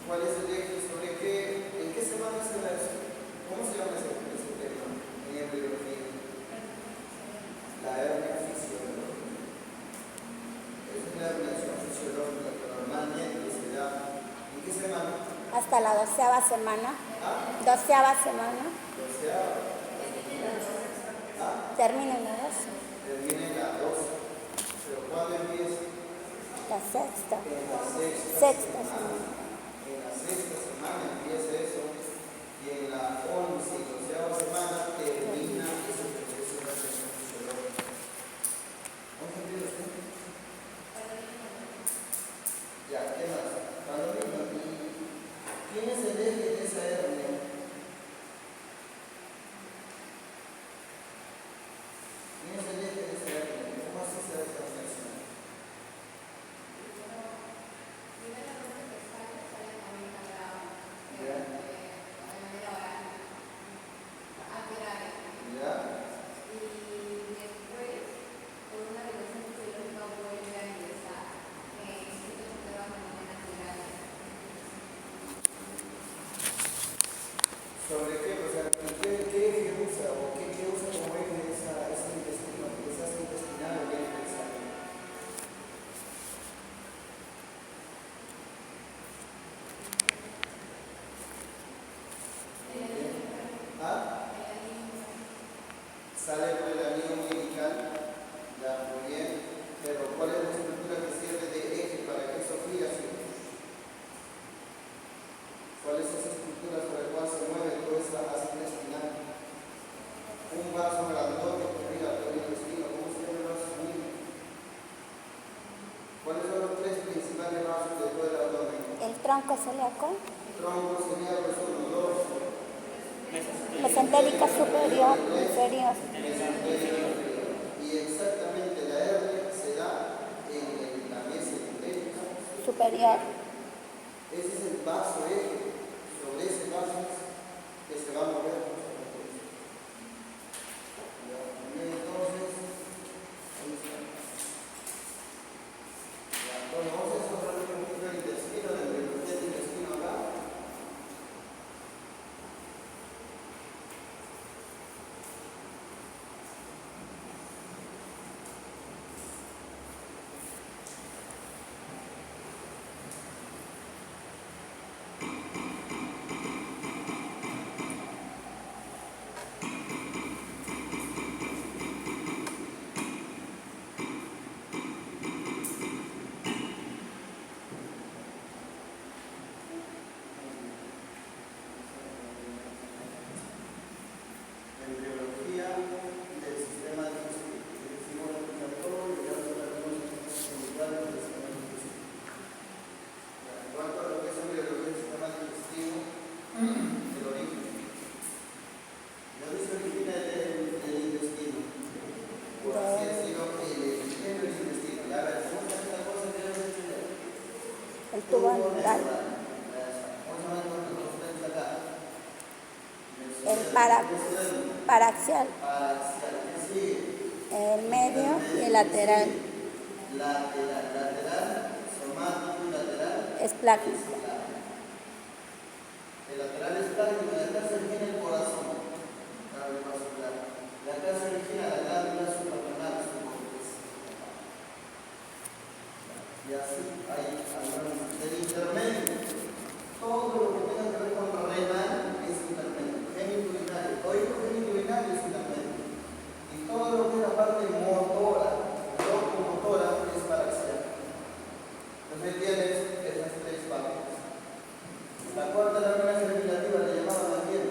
¿Cuál es el eje? ¿Sobre qué? ¿En qué semana se da eso? ¿Cómo se llama ese tema en embriología? La hernia fisiológica. Es una hernia fisiológica que normalmente se da. ¿En qué semana? Hasta la 12ª semana. ¿Ah? 12ª semana. 12ª. ¿Ah? Termina en la 12. Termina en la 12. ¿Pero cuándo empieza? La 6ª. En la 6ª semana. En la 6ª semana empieza eso y en la 11 y 12ª semana termina ese proceso de hernia fisiológica. ¿Cómo se entiende usted? Ya, ¿qué más? ¿Quién es el eje de esa hernia? ¿Quién es el eje de esa hernia? ¿Cómo así se hace esa reflexión? ¿Sobre qué? O sea, ¿qué eje usa o qué usa como eje ese intestino? ¿Qué se hace intestinal o qué eje es? ¿Ah? Sale por el anillo umbilical, ya, muy bien, pero ¿cuál es la estructura que sirve de eje para que eso fluya así? ¿Cuál es esa estructura sobre la cual se mueve toda esa masa intestinal? Un vaso grandote que mira todo el intestino, ¿cómo se llama el vaso sanguíneo? ¿Cuáles son los tres principales vasos de todo el abdomen? El tronco celíaco. Tronco celíaco es uno, dos. Mesentérica superior, inferior. Y exactamente la hernia se da en la mesentérica Superior. Ese es el vaso eje. Sobre ese vaso que se va a mover. Entonces, ahí está. Bueno, vamos a encontrar un poquito el intestino, la embriología del intestino acá. Embriología del sistema digestivo. Decimos respiratorio y otras cosas centrales del sistema digestivo. En cuanto a lo que es embriología del sistema digestivo, el origen. ¿De dónde se origina el intestino? Por así decirlo, el origen del intestino. Ya ver, ¿cómo se hace la cosa que debe entender? El tubo neural. ¿Cómo se llama los tres acá? El paraxial. Paraxial, ¿qué sigue? El medio y el lateral. Lateral, somático y lateral. Es plástico. El lateral es plástico, de acá se origina el corazón. Cardiovascular. De acá se origina la glándula suprarrenal, y así hay algunos. Del intermedio, todo lo que tenga que ver con renal es intermedio. Genitourinario, todo lo genitourinario es intermedio. Y todo lo que es la parte motora, locomotora, es paraxial. Entonces tienes esas tres partes. La cuarta lámina germinativa le llamaban también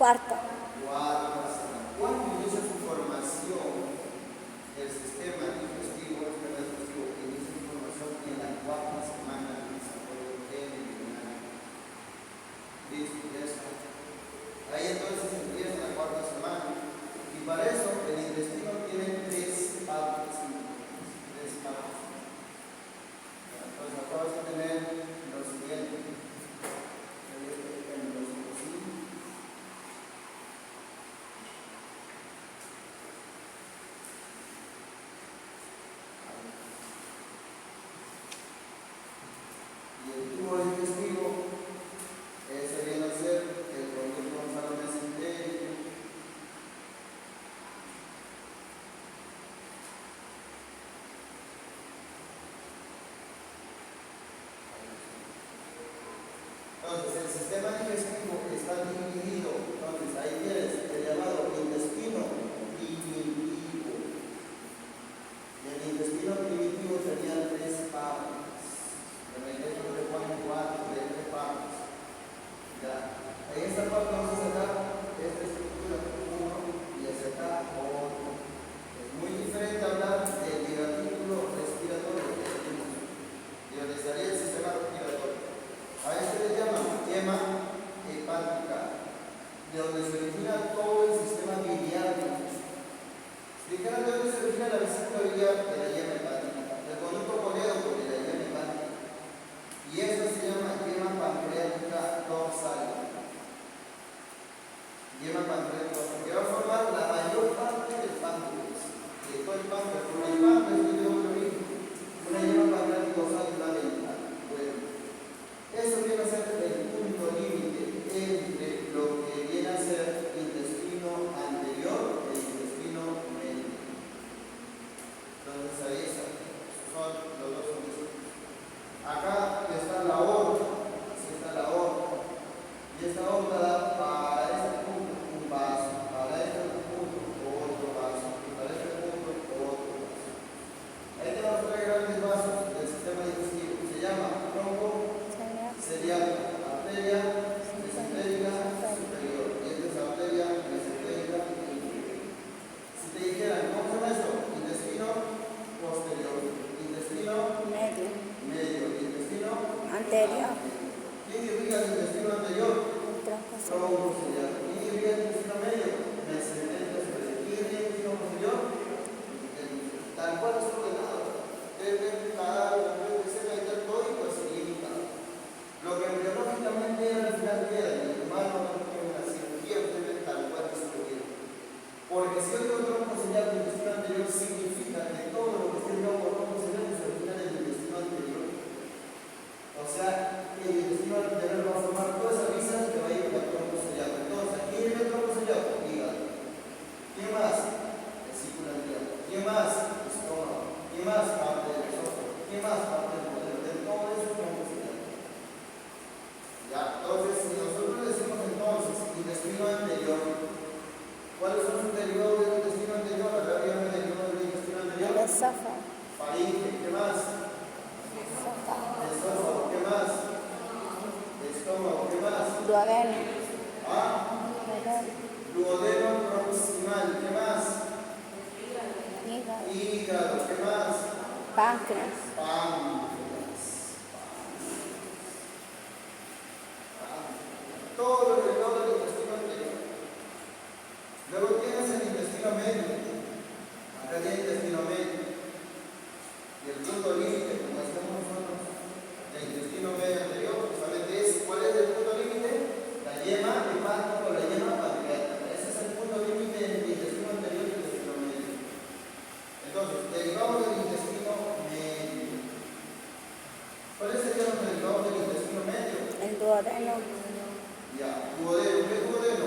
cuarta. Cuarta semana. ¿Cuándo inicia su formación el sistema digestivo? Inicia su formación en la cuarta semana del desarrollo embrionario. ¿Listo? Ya está. Ahí entonces empieza la cuarta semana. Y para eso el intestino tiene tres partes. Entonces acá vas a tener lo siguiente. Y el tubo digestivo, ese viene a ser el conducto gonzalo-mesentérico. Entonces, el sistema digestivo está dividido. Entonces, ahí tienes el llamado intestino primitivo. Y el intestino primitivo tenía tres partes. En el ejemplo le ponen 4 de 3 partes. Ya. En esta parte vamos a sacar esta estructura 1 y hacia acá otro. Es muy diferente hablar del divertículo respiratorio que tenemos. Estaría el sistema respiratorio. A este le llaman yema hepática, de donde se origina todo el sistema biliar. Si dijeran de dónde se origina la vesícula biliar, de la yema hepática, del conducto colédoco de la yema hepática. Y esta se llama yema pancreática dorsal. Yema pancreática dorsal, que va a formar la mayor parte del páncreas. De todo el páncreas, porque el páncreas tiene otro origen. Una yema pancreática dorsal fundamental. Bueno, eso viene a ser el punto límite entre lo que viene a ser intestino anterior e intestino medio. Entonces ahí está. Son los dos intestinos. Acá está la aorta. Así está la aorta. Y esta aorta da para este punto un vaso, para este punto otro vaso, y para este punto otro vaso. Ahí tenemos tres grandes vasos del sistema digestivo. Se llama tronco serial, arteria mesentérica superior. Y esta es la arteria mesentérica inferior. Si te dijeran, ¿cómo se llama esto? Intestino posterior, intestino medio, intestino Anterior. ¿Quién irriga el intestino anterior? Tronco serial. ¿Quién irriga el intestino medio? Mesentérica superior. ¿Quién irriga el intestino posterior? Tal cual es ordenado. Debe cada uno de ser todo y pues limitado. Lo que embriológicamente al final queda en el humano en la cirugía debe tal cual distribuir. Porque si otro tronco serial del intestino anterior significa que todo lo que esté ligado por tronco serial se origina del intestino anterior. O sea, el intestino anterior va a formar toda esa visa que va a ir al tronco serial. Entonces, ¿quién es el tronco serial? Hígado. ¿Quién más? Vesícula biliar. ¿Quién más? Estómago. ¿Quién más? Parte del esófago. ¿Quién más? Parte del modelo. De todo eso es tronco serial. Ya, entonces, si nosotros decimos entonces intestino anterior, ¿cuáles son los derivados del intestino anterior? A ver, dígame el derivado del intestino anterior. El esófago. Faringe, ¿qué más? Esófago, ¿qué más? Estómago, ¿qué más? Duodeno. Duodeno proximal, ¿qué más? Hígado. Hígado, ¿qué más? Páncreas. Todo lo derivado del intestino anterior. Luego tienes el intestino medio. Acá tiene el intestino medio. Y el punto límite, como hacemos nosotros, el intestino medio anterior, justamente es, ¿cuál es el punto límite? La yema hepática o la yema pancreática. Ese es el punto límite entre el intestino anterior y el intestino medio. Entonces, derivamos del intestino medio. ¿Cuáles serían los derivados del intestino medio? El duodeno. Ya, duodeno. ¿Qué es duodeno?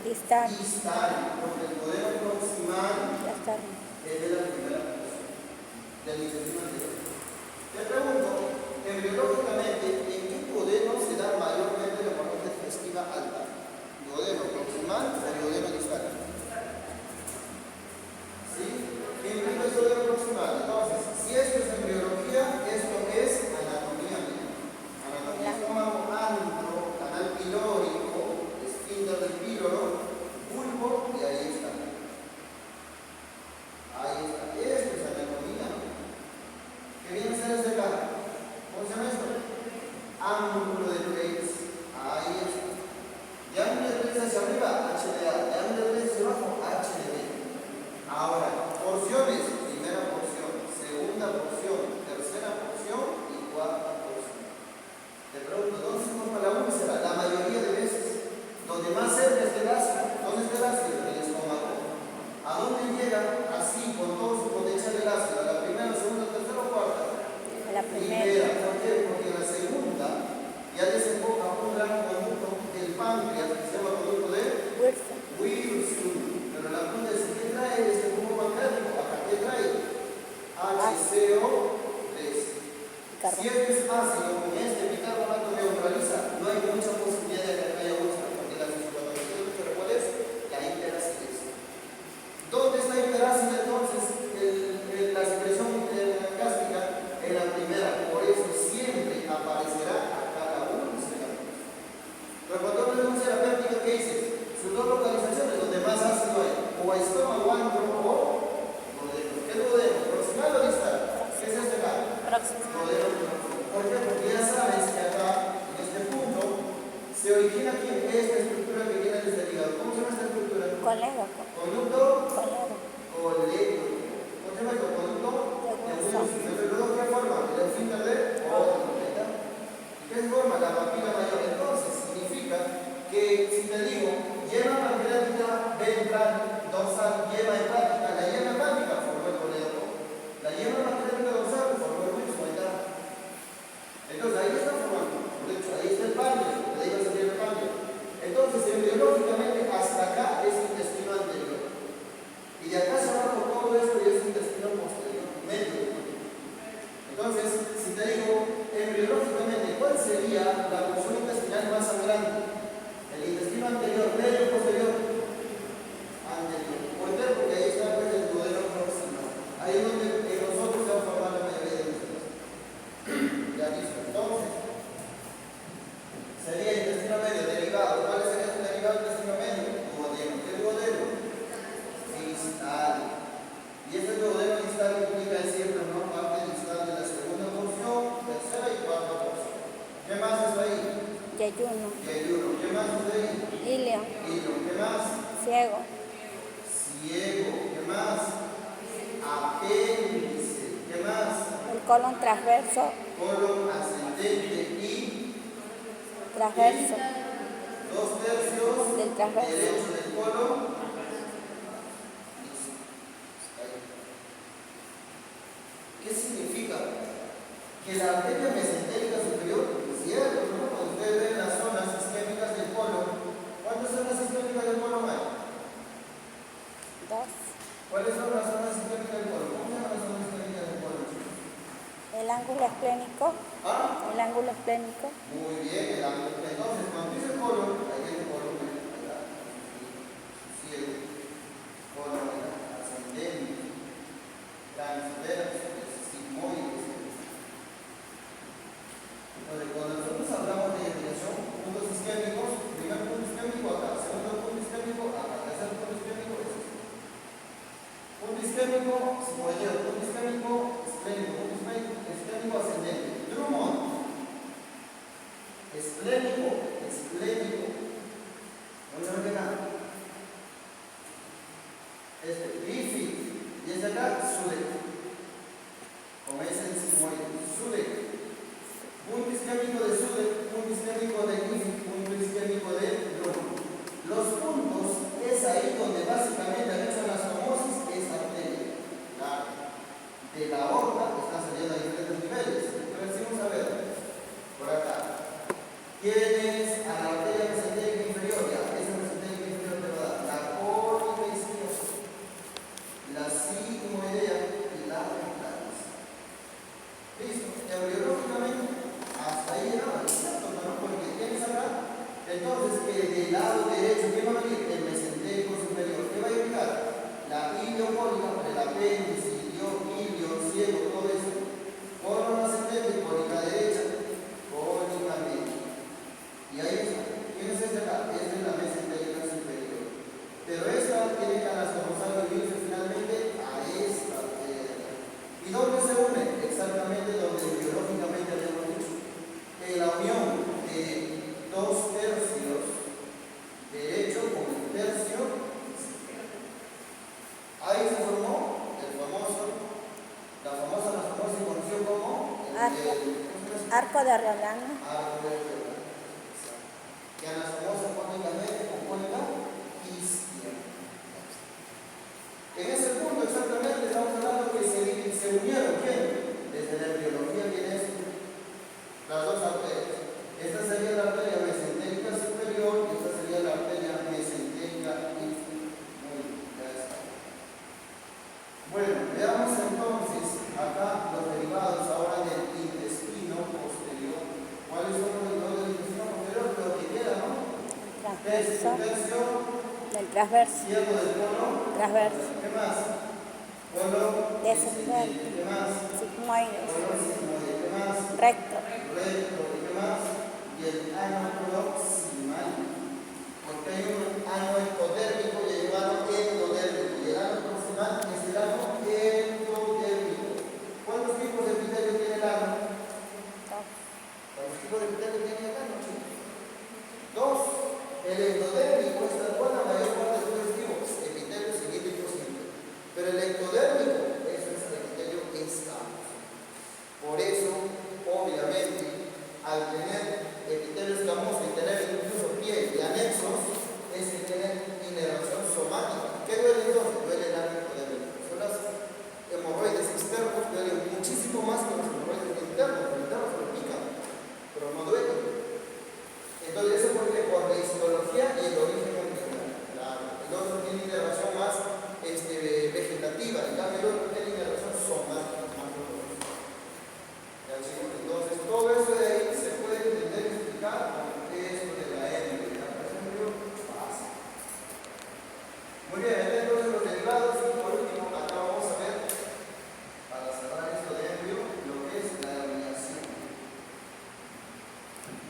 Distal. Distal, porque el duodeno proximal Ya está. es de la primera posición del intestino anterior. Te pregunto, embriológicamente, ¿en qué duodeno se da mayormente la corriente digestiva alta? ¿Duodeno proximal o duodeno distal? ¿Sí? ¿Qué implica el duodeno proximal? Entonces, si esto es embriología, esto es anatomía médica. Anatomía estómago, antro, canal pilórico, esfínter del píloro, ángulo de 3, ahí está. Diámetro de 3 hacia arriba, H de A. Diámetro de 3 hacia abajo, H de B. Ahora, porciones, primera porción, segunda porción, tercera porción y cuarta porción. Te pregunto, ¿dónde se forma la úlcera? La mayoría de veces. Donde más cerca está el ácido. ¿Dónde está el ácido? En el estómago. ¿A dónde llega? Así, con todo su potencial el ácido. ¿A la primera, segunda, tercera o cuarta? La primera. Primera. ¿Por qué? Porque en la segunda ya desemboca un gran conducto del páncreas que se llama conducto de Wilson. Wilson. Pero la pregunta es, ¿qué trae este cubo pancreático? Acá, ¿qué trae? HCO3. Si es ácido con este bicarbonato neutraliza, no hay mucha posibilidad de que haya úlcera, porque la fisiopatología de úlcera, ¿cuál es? La hiperacidez. ¿Dónde está hiperacidez entonces? La secreción gástrica en la primera, por eso siempre aparecerá acá la úlcera. Pero cuando hablo de úlcera péptica, ¿qué dices? Sus dos localizaciones, donde más ácido hay, o a estómago, antro o duodeno. ¿Qué es duodeno? ¿Proximal o distal? ¿Qué es este acá? Próximo. ¿Por qué? Porque ya sabes que acá, en este punto, se origina aquí esta estructura que viene desde el hígado. ¿Cómo se llama esta estructura? Colédoco. Conducto Colédoco. colédoco. ¿Cómo se llama esto? Conducto de Wilson. ¿Entre los dos qué forma? El esfínter de Oden. ¿Qué forma? La papila mayor. Entonces, significa que, si te digo, yema pancreática ventral, dorsal, yema hepática, la yema hepática formó el colédoco. La yema pancreática dorsal formó el Wilson. Entonces ahí está formando, de hecho ahí está el páncreas, de ahí va a salir el páncreas. Entonces embriológicamente hasta acá es intestino anterior. Y de acá hacia abajo todo esto ya es intestino posterior, medio. Entonces, si te digo embriológicamente, ¿cuál sería la porción intestinal más sangrante? El intestino anterior, medio o posterior. Anterior. ¿Por qué? Porque ahí está pues, el duodeno proximal. Ahí es donde nosotros se va a formar la mayoría de úlceras. Ya listo. Entonces, sería intestino medio, derivado. ¿Cuál sería el derivado del intestino medio? Duodeno. ¿Qué duodeno? Distal. Y este duodeno distal implica siempre una parte distal de la segunda porción, tercera y cuarta porción. ¿Qué más es ahí? Yeyuno. Yeyuno. ¿Qué más es ahí? Ilio. Hilo. ¿Qué más? Ciego. Ciego. ¿Qué más? Apéndice. ¿Qué más? El colon transverso. Colon ascendente y Transverso. 2/3 Del transverso. derecho del colon. ¿Qué significa? Que la arteria mesentérica superior, cierto, ¿no? Cuando ustedes ven las zonas isquémicas del colon, ¿cuántas zonas isquémicas del colon hay? 2. ¿Cuáles son las zonas isquémicas del colon? ¿Cómo se llaman las zonas isquémicas del colon? El ángulo esplénico. ¿Ah? El ángulo esplénico. Muy bien, entonces cuando dice colon, ahí hay colon, ¿verdad? Cielo, colon ascendente, transverso, sigmoide. Entonces, cuando nosotros hablamos de irrigación, puntos isquémicos, primer punto isquémico acá, segundo punto isquémico acá, tercer punto isquémico es este. Punto isquémico, sigmoideo, punto isquémico, esplénico, punto isquémico ascendente. Drummond. Esplénico. No se ve nada. Griffith. Y este acá, Sudeck. Como es el sigmoide. Sudeck. Punto isquémico de Sudeck, punto isquémico de Griffith, punto isquémico de Drummond. Los puntos es ahí donde básicamente han hecho la anastomosis, es arteria. De la aorta están saliendo a diferentes niveles. Entonces, vamos a ver. Por acá. ¿Quién es a la arteria mesentérica inferior? Ya, esa mesentérica inferior te va a dar la córnea izquierda, la sigmoidea y la ventral. Listo. Embriológicamente, hasta ahí llegaba. ¿Cierto? ¿No? Porque tienes acá. Entonces, del lado derecho, ¿qué va a venir? El mesentérico superior. ¿Qué va a indicar? La iliocólica, el apéndice, ilio, ciego, todo eso. Colon ascendente, cólica derecha, cólica media. Y ahí está. ¿Quién es este acá? Esta es la mesentérica superior. Pero esta tiene que anastomosar y unirse finalmente a esta arteria. ¿Y dónde se une? Exactamente donde biológicamente habíamos dicho. En la unión de Riolano. Árbol de Riolano. Que anastomosa fónicamente compone la isquia. En ese punto exactamente estamos hablando que se unieron, ¿quién? Desde la embriología viene esto. Las dos arterias. Esta sería la arteria mesentérica superior y esta sería la arteria mesentérica inferior. Muy bien, ya está. Bueno, veamos entonces acá los derivados ahora del intestino posterior. ¿Cuáles son los derivados del intestino posterior? Lo que queda, ¿no? Transverso. Del transverso. Izquierdo del cono. Transverso. ¿Qué más? Polo Descendente. ¿Qué más? Sigmoides. Polo sigmoide. ¿Qué más? Recto. Recto. ¿Qué más? Y el ano proximal. Porque hay un ano ectodérmico y hay un ano endodérmico. Y el ano proximal es el ano endodérmico. ¿Cuántos tipos de epitelio tiene el ano? ¿Cuántos tipos de epitelio tiene el ano, chicos? Dos. El endodérmico es tal cual la mayor parte de los tipos. Epitelio cilíndrico simple. Pero el ectodérmico, eso es el epitelio escamoso. Por eso, obviamente, al tener epitelio escamoso y tener incluso piel y anexos, es que tiene inervación somática. ¿Qué duele entonces? Duele el ano ectodérmico. Son las hemorroides externos, duelen muchísimo más que los hemorroides internos. Los internos se pican, pero no duelen. Entonces, eso porque por la histología y el origen original. El otro tiene inervación más vegetativa, en cambio el otro tiene inervación somática, más dolorosa. ¿Ya, chicos? Entonces, todo eso de ahí se puede entender y explicar con esto de la embrio. ¿Ya? Por ejemplo, fácil. Muy bien, entonces los derivados y por último, acá vamos a ver, para cerrar esto de embrio, lo que es la herniación.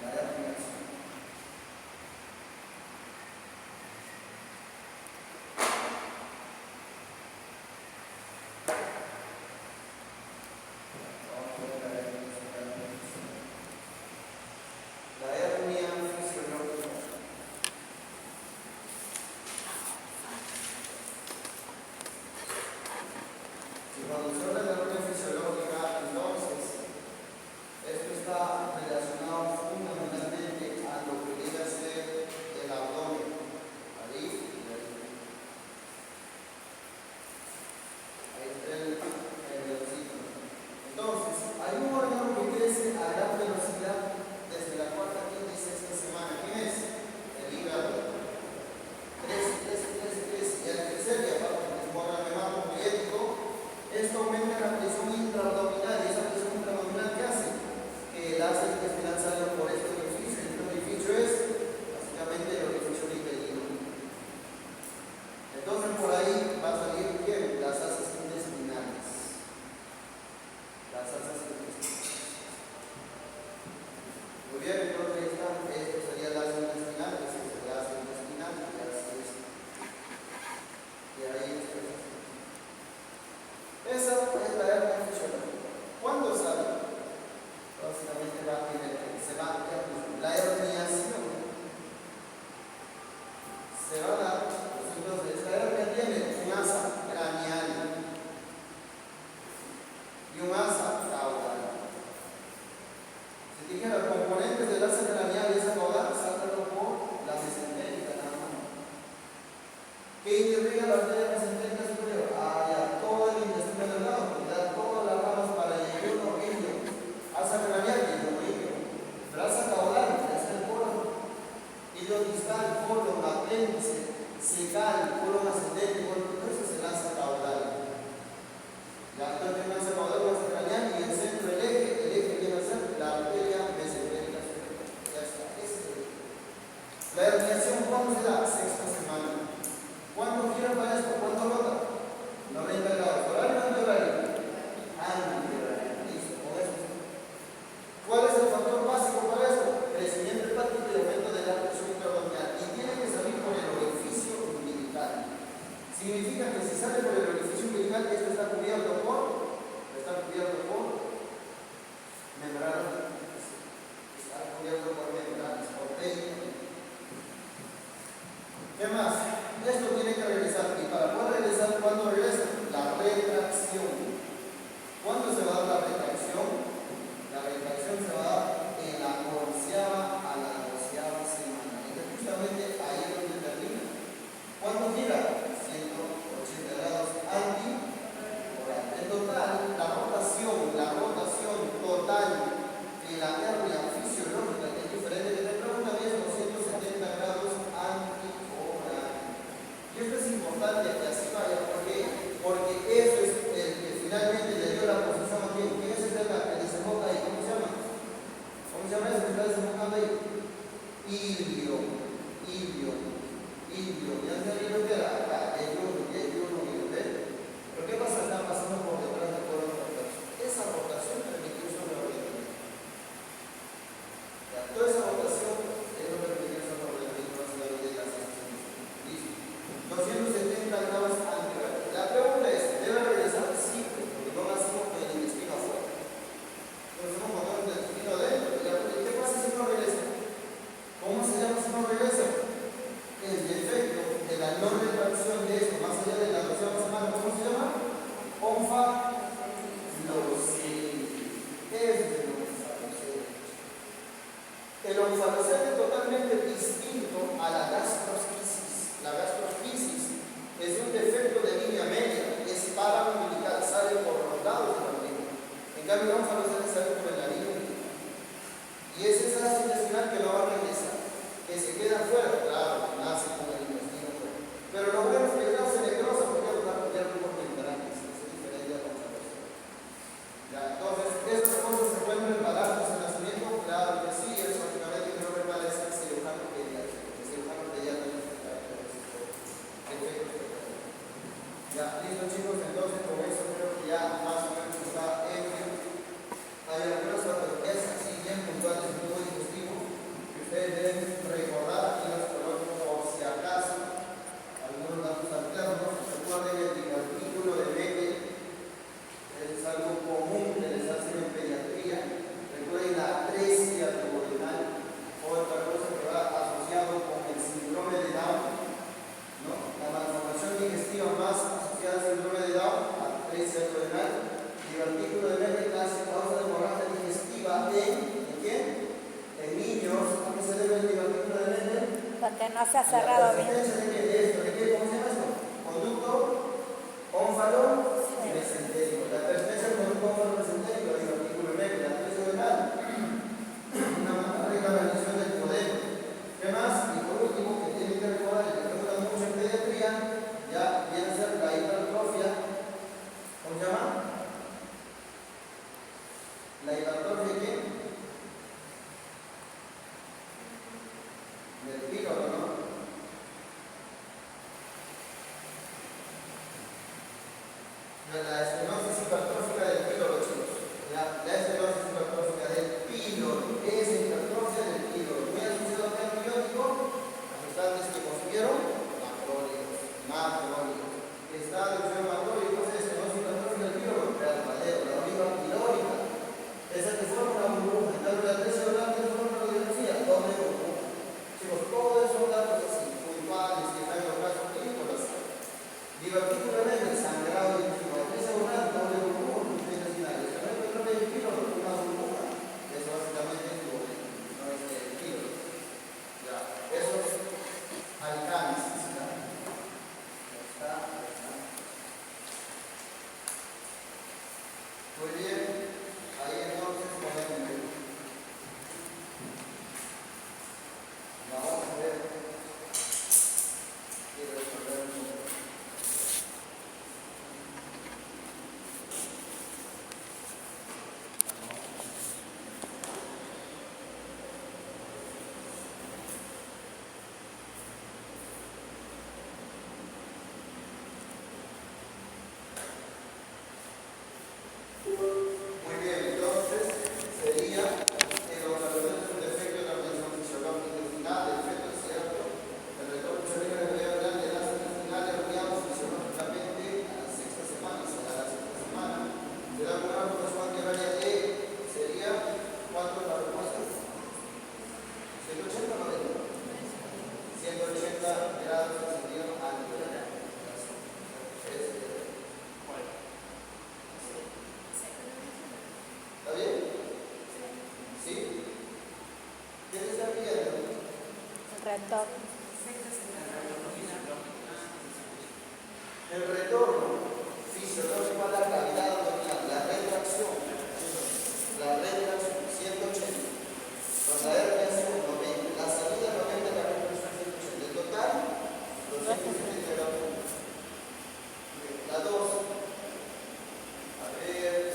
La herniación. La hernia fisiológica. Si cuando se habla de hernia fisiológica, entonces, esto está relacionado fundamentalmente a lo que viene a ser el abdomen. Ahí y ahí. Ahí está el oxígeno. Entonces, hay un órgano que crece a gran velocidad desde la cuarta, quinta y sexta semana. ¿Quién es? El hígado. Crece. Y al crecer, y aparte es un órgano hematopoyético, esto aumenta la presión intraabdominal. ¿Y esa presión intraabdominal qué hace? Que el ácido intestinal salga por este orificio. Este orificio es básicamente el orificio uterino. Entonces, por ahí va a salir bien las asas intestinales. Las asas intestinales. Muy bien, entonces esto sería el ácido intestinal, este es el ácido intestinal, y así es. Y ahí está. Esa es la hernia fisiológica. ¿Cuándo sale? Básicamente se va a la herniación. Se va a dar, entonces, esta hernia tiene un asa craneal y un asa caudal. Si dijera componentes del asa llama eso? ¿Está desembocando ahí? Ilio, ilio, ilio. Ya se río que era acá, el uno, ¿ves? Pero ¿qué pasa? Está pasando por detrás del cuerpo de la rotación. Esa rotación permitió su revolvimiento. Toda esa rotación es lo que permitió su revolvimiento hacia la de las estaciones. Listo. 270 grados antigrados. La pregunta es, ¿debe regresar? Sí, porque no nacimos con el intestino afuera. Entonces hemos montado el intestino adentro. ¿Qué pasa si no regresa? ¿Cómo se llama si no regresa? El defecto de la no retracción de esto, más allá de la reacción semana, ¿cómo se llama? Onfalocele. ¿Qué es el onfalocele? El onfalocele es totalmente distinto a la gastrosquisis. La gastrosquisis es un defecto de línea media, es paraumbilical, sale por los lados de la línea. En cambio, el onfalocele sale por la línea umbilical. Y es esa ácido intestinal que no va a regresar, que se queda fuera, claro, nace con el intestino fuera. Pero lo bueno es que el se necrosa porque va a cambiar por membranas, es diferente a la onfalocele. Entonces, ¿estas cosas se pueden reparar tras el nacimiento? Claro que sí, eso prácticamente no repara es el cirujano pediátrico. El cirujano pediátrico es perfecto. Ya, listo chicos, entonces con eso creo que ya más o menos está hecho. Hay algunas patologías así bien puntuales del tubo digestivo que ustedes deben recordar aquí las coloco por si acaso algunos datos alternos. Recuerden el divertículo de Mendel, es algo común que les hacen en pediatría. Recuerden la atresia duodenal, otra cosa que va asociado con el síndrome de Down, ¿no? La malformación digestiva más asociada al síndrome de Down, atresia duodenal. Divertículo de Mendel causa de hemorragia digestiva en ¿quién? En niños. ¿A qué se debe el divertículo de Mendel? Porque no se ha cerrado bien. ¿Cómo se llama esto? Conducto ónfalo-mesentérico. La pertenencia al conducto ónfalo-mesentérico, el divertículo de Mendel, la atresia duodenal, una reclamación del duodeno. ¿Qué más? Y por último, que tienen que recordar, el que preguntan mucho en pediatría, ya viene a ser la hipertrofia. ¿Cómo se llama? ¿La hipertrofia de quién? Del píloro, ¿no? La estenosis hipertrófica del píloro, chicos. La estenosis hipertrófica del píloro. ¿Qué es la hipertrofia del píloro? Muy asociado al antibiótico, las sustancias que consumieron, macrólicos. Está de macrólicos, es estenosis hipertrófica del píloro, verdadero, la oliva pilórica. Esa que forma una burbuja, en cambio la atresia duodenal que forma una radiografía, doble burbuja. Chicos, todo eso son datos así, puntuales, que están en los casos clínicos, las saben. Divertículo de Mendel, sangrado digestivo, atresia duodenal, doble burbuja, intestinal. El hipertrofia del píloro, una burbuja. Eso básicamente es duodeno, no es el píloro. Ya, eso es alcálisis, ¿ya? Está. Muy bien. Ahí entonces ponemos. Vamos a ver y resolver un poco. Muy bien, entonces sería que los algoritmos es un defecto de la organización fisiológica intestinal, defecto es cierto. El retorno severo de la grande de las intestinales rodeados fisiológicamente a la sexta semana, se da una rotación antihoraria de, sería, ¿cuánto es la respuesta? 180 o 90. 180 grados de sentido antihoraria. ¿Está bien? ¿Sí? ¿Qué le está pidiendo? El retorno. El retorno fisiológico a la cavidad abdominal, la retracción, 180. Con la herniación 90, la salida 90, la retracción 180. El total, 270 grados. La 2. A ver.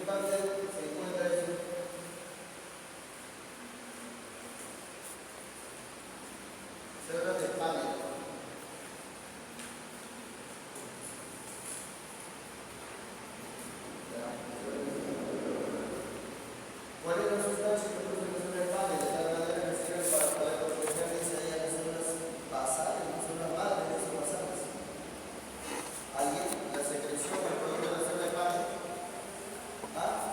parte se encuentra eso. Células de panel. ¿Cuál es la sustancia que produce la célula de panel? De tal manera que sirve para poder proteger las células basales, las células madres, las células basales. ¿Alguien? La secreción del producto de la célula de panel. ¿Ah?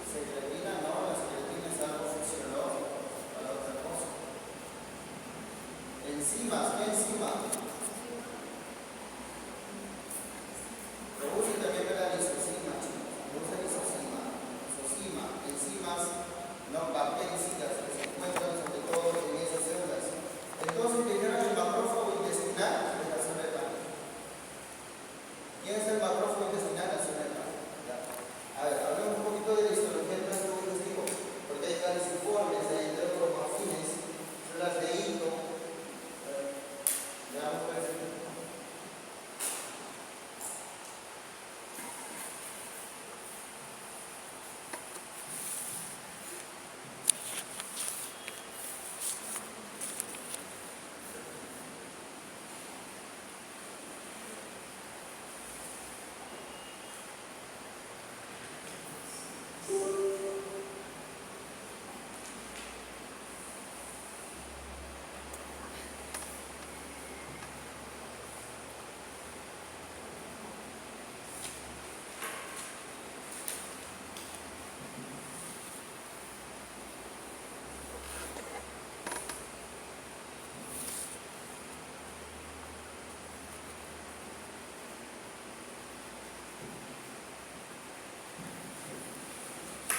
Secretina, no, la secretina es algo fisiológico para otra cosa. Enzimas, ¿qué enzima? Produce también la lisosima, chicos. Produce lisosima, enzimas no bactericidas que se encuentran sobre todo en esas células. Entonces, primero el macrófago intestinal de la célula de panel. ¿Quién es el macrófago intestinal de la célula de panel? A ver, hablemos un poquito de la histología del plasma digestivo, porque hay caliciformes, hay enterocromafines, células de hito. Veamos por ejemplo.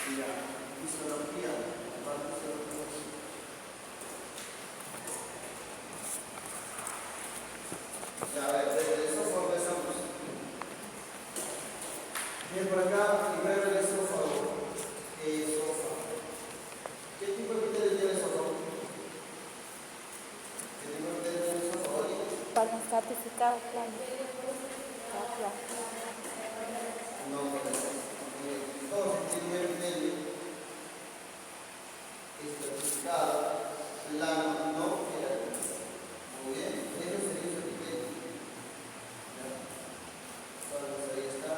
Y la fisiología, la fisiología. Ya, a ver, desde el esófago empezamos. Bien, por acá, primero el esófago. ¿Qué tipo de epitelio tiene el esófago? ¿Qué tipo de epitelio tiene el esófago? Poliestratificado plano. No, todo tipo de epitelio estratificado, plano, no queratinizado. Muy bien, eso sería su epitelio. Entonces ahí está,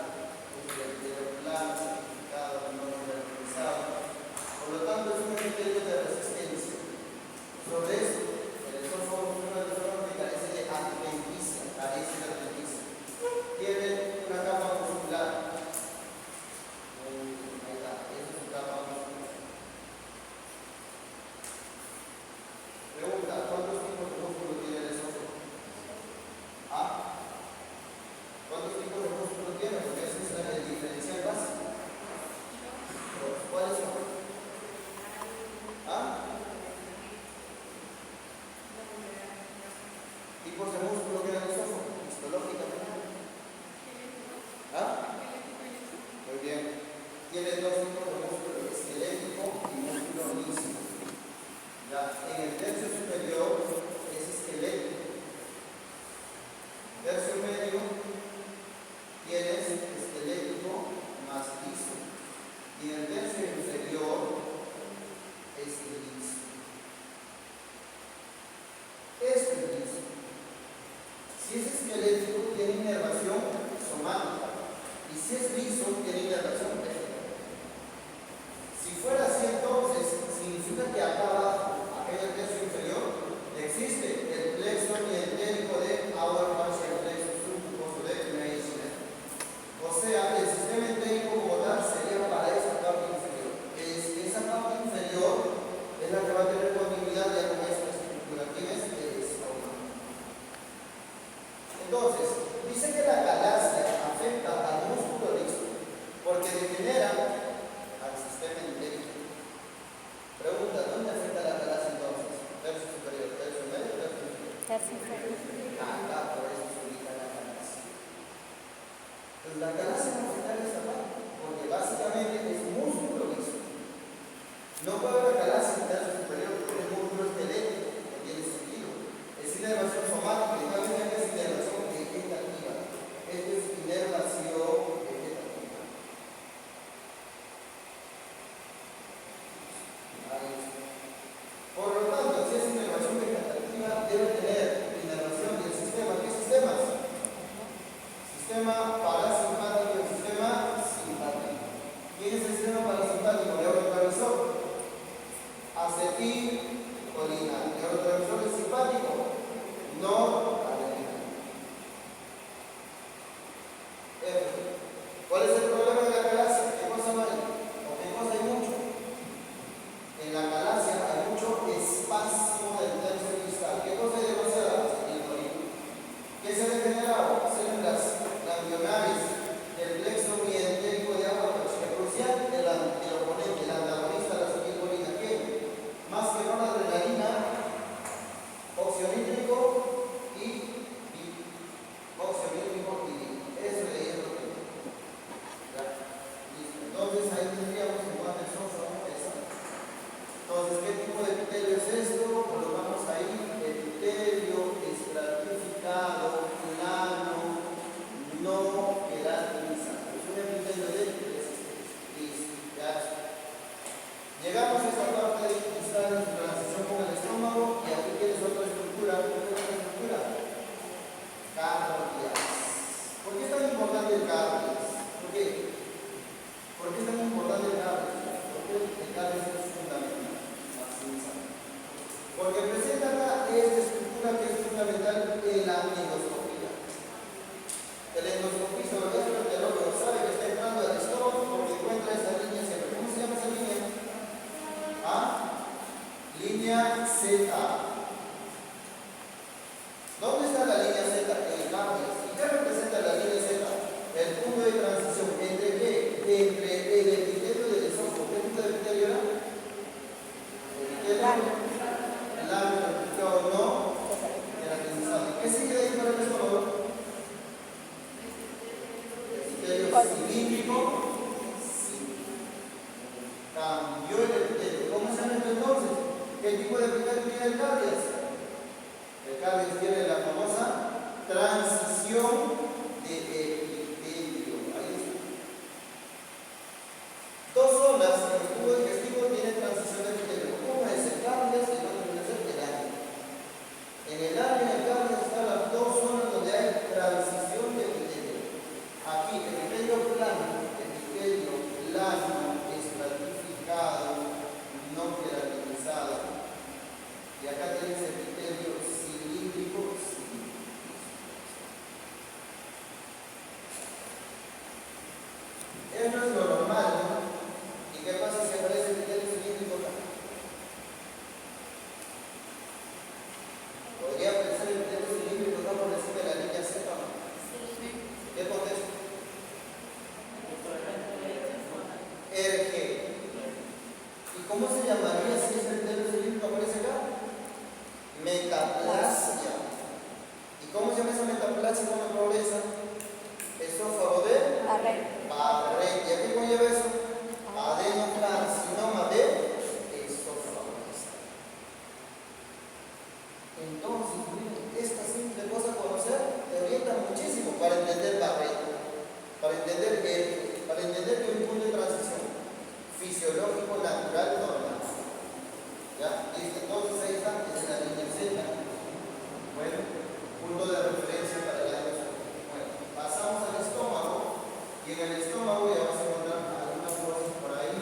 un epitelio plano, estratificado, no queratinizado. Por lo tanto, es un epitelio de resistencia. Sobre eso, el esófago es una persona que carece de adventicia, tiene una capa muscular. Ahí está, esa es su capa muscular. Pregunta, ¿cuántos tipos de músculo tiene el esófago? ¿Ah? ¿Cuántos tipos de músculo tiene? Porque ese es el diferencial básico. ¿Cuáles son? ¿Ah? Tipos de músculo que tiene el esófago, histológicamente. ¿Ah? Muy bien. Tiene dos tipos de músculo, esquelético y músculo liso. Ya, en el tercio superior es esquelético. Tercio medio tienes esquelético más liso. Y en el tercio inferior es liso. Esto es liso. Si es esquelético, tiene inervación somática. Y si es liso, tiene inervación vegetal. Si fuera así, entonces, significa que acá abajo, aquel tercio inferior, existe el plexo mientérico de Auerbach y el plexo submucoso de Meissner. O sea, el sistema entérico como tal sería para esa parte inferior. Esa parte inferior es la que va a tener continuidad de algunas estructurativas Entonces, dice que la galaxia afecta al músculo liso porque degenera al sistema entérico. Pregunta, ¿dónde afecta la galaxia entonces? Tercio superior, tercio medio, tercio inferior. Tercio inferior. Acá, por eso se ubica la galaxia. Pues la galaxia no afecta en esta parte, porque básicamente es músculo liso. No puede haber galaxia en tercio superior porque es músculo esquelético, no tiene sentido. Es inervación somática, y también es inervación vegetativa. Esto es inervación vegetativa. sistema parasimpático y el sistema simpático. ¿Quién es el sistema parasimpático? Neurotransmisor. Acetilcolina. Neurotransmisor es simpático. Noradrenalina. ¿Cuál es el problema de la calasia? ¿Qué cosa no hay? ¿O qué cosa hay mucho? En la calasia hay mucho espasmo del tercio distal. ¿Qué cosa hay demasiada? Acetilcolina. ¿Qué se ha degenerado? Células ganglionares del plexo mientérico de agua, pero es crucial el oponente, el antagonista de la acetilcolina. ¿Qué? Más que noradrenalina, óxido nítrico y óxido nítrico y eso le es lo que ya. Listo. Entonces ahí tendríamos en cuanto a esa. Entonces, ¿qué tipo de epitelio es esto? Colocamos ahí epitelio estratificado, plano, no queratinizado. Es un epitelio de listo, ya está. Llegamos a esta parte de distal en transición con el estómago y aquí tienes otra estructura. ¿Qué es otra estructura? Cardias. ¿Por qué es tan importante el cardias? ¿Por qué? ¿Por qué es tan importante el cardias? Porque el cardias es fundamental. Porque presenta acá esta estructura que es fundamental en la endoscopía. El endoscopista, lo que hace el enterólogo, sabe que está entrando al estómago porque encuentra esta línea siempre. ¿Cómo se llama esa línea? Línea Z. ¿Dónde está la línea Z? En el cardias. ¿Y qué representa la línea Z? El punto de transición. ¿Entre qué? Entre el epitelio del esófago. ¿Qué tipo de epitelio era? Lámina, no queratinizado. ¿Qué sigue de ahí para el estómago? Epitelio cilíndrico. Cambió el epitelio. ¿Cómo se llama esto entonces? ¿Qué tipo de epitelio tiene el cardias? El cardias tiene la famosa transición de epitelio. Ahí está. Dos zonas en el tubo digestivo tienen transición de epitelio. Una es el cardias y la otra es el área. En el área y en el cardias están las dos zonas donde hay transición de epitelio. Aquí, epitelio plano, estratificado, no queratinizado. Y acá tienes epitelio cilíndrico. Eso es lo normal, ¿no? ¿Y qué pasa si aparece epitelio cilíndrico acá? ¿Podría aparecer el epitelio cilíndrico acá por encima de la línea Z? ¿Qué contexto? RG. ¿Y cómo se llamaría si ese epitelio cilíndrico aparece acá? Metaplasia. ¿Y cómo se llama esa metaplasia cuando progresa? Esófago de Barrett. ¿Y a qué conlleva eso? Adenocarcinoma de esófago. Entonces, esta simple cosa a conocer te orienta muchísimo para entender Barrett, para entender que un punto de transición fisiológico, natural, normal. ¿Ya? Listo. Entonces ahí está, es la línea Z. Bueno, punto de referencia para la endoscopia. Bueno, pasamos al estómago y en el estómago ya vas a encontrar algunas cosas por ahí.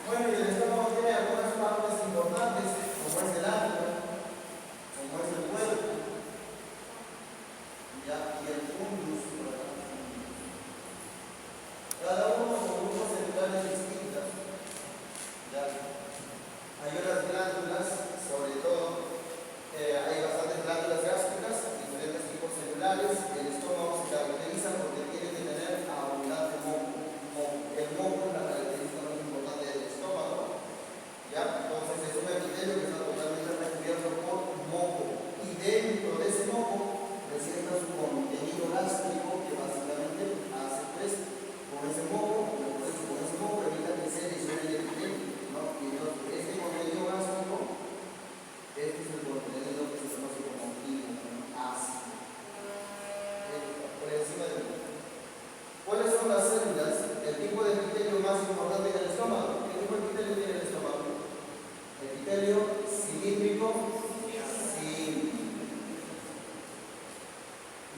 Bueno, y el estómago tiene algunas partes importantes, como es el ano, como es el cuerpo, y el fundus. Cada uno con grupos celulares distintos. ¿Ya? Hay unas glándulas sobre epitelio cilíndrico simple.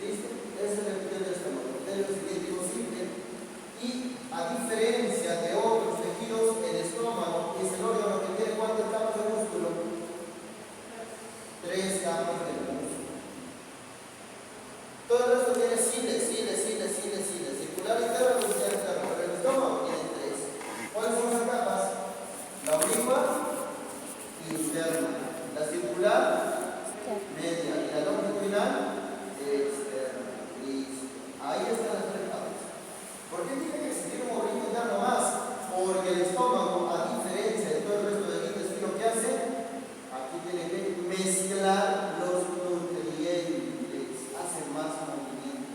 ¿Listo? Ese es el epitelio del estómago, epitelio cilíndrico simple. Y a diferencia de otros tejidos, el estómago es el órgano que tiene ¿cuántas capas de músculo? 3 capas de músculo. Todo el resto tiene cile, circular interno y externo, pero el estómago tiene 3. ¿Cuáles son las capas? La oblicua interna, la circular media y la longitudinal externa. Listo. Ahí están las 3 capas. ¿Por qué tiene que existir un oblicuo interno más? Porque el estómago, a diferencia de todo el resto del intestino, ¿qué hace? Aquí tiene que mezclar los nutrientes, hace más movimiento,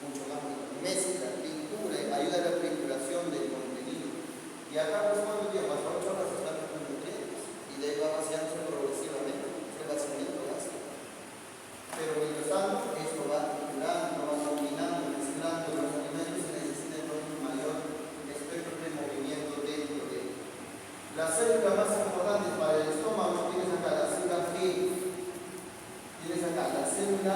mucho más mezcla, pintura, ayuda a la trituración del contenido. Y acá, pues, ¿cuánto tiempo? Hasta 8 horas están los nutrientes y de ahí va vaciándose progresivamente, el vaciamiento gástrico. Pero mientras tanto, esto va triturando, va combinando, mezclando los alimentos y necesita entonces un mayor espectro de movimiento dentro de él. La célula más importante para el estómago, tienes acá la célula G, tienes acá la célula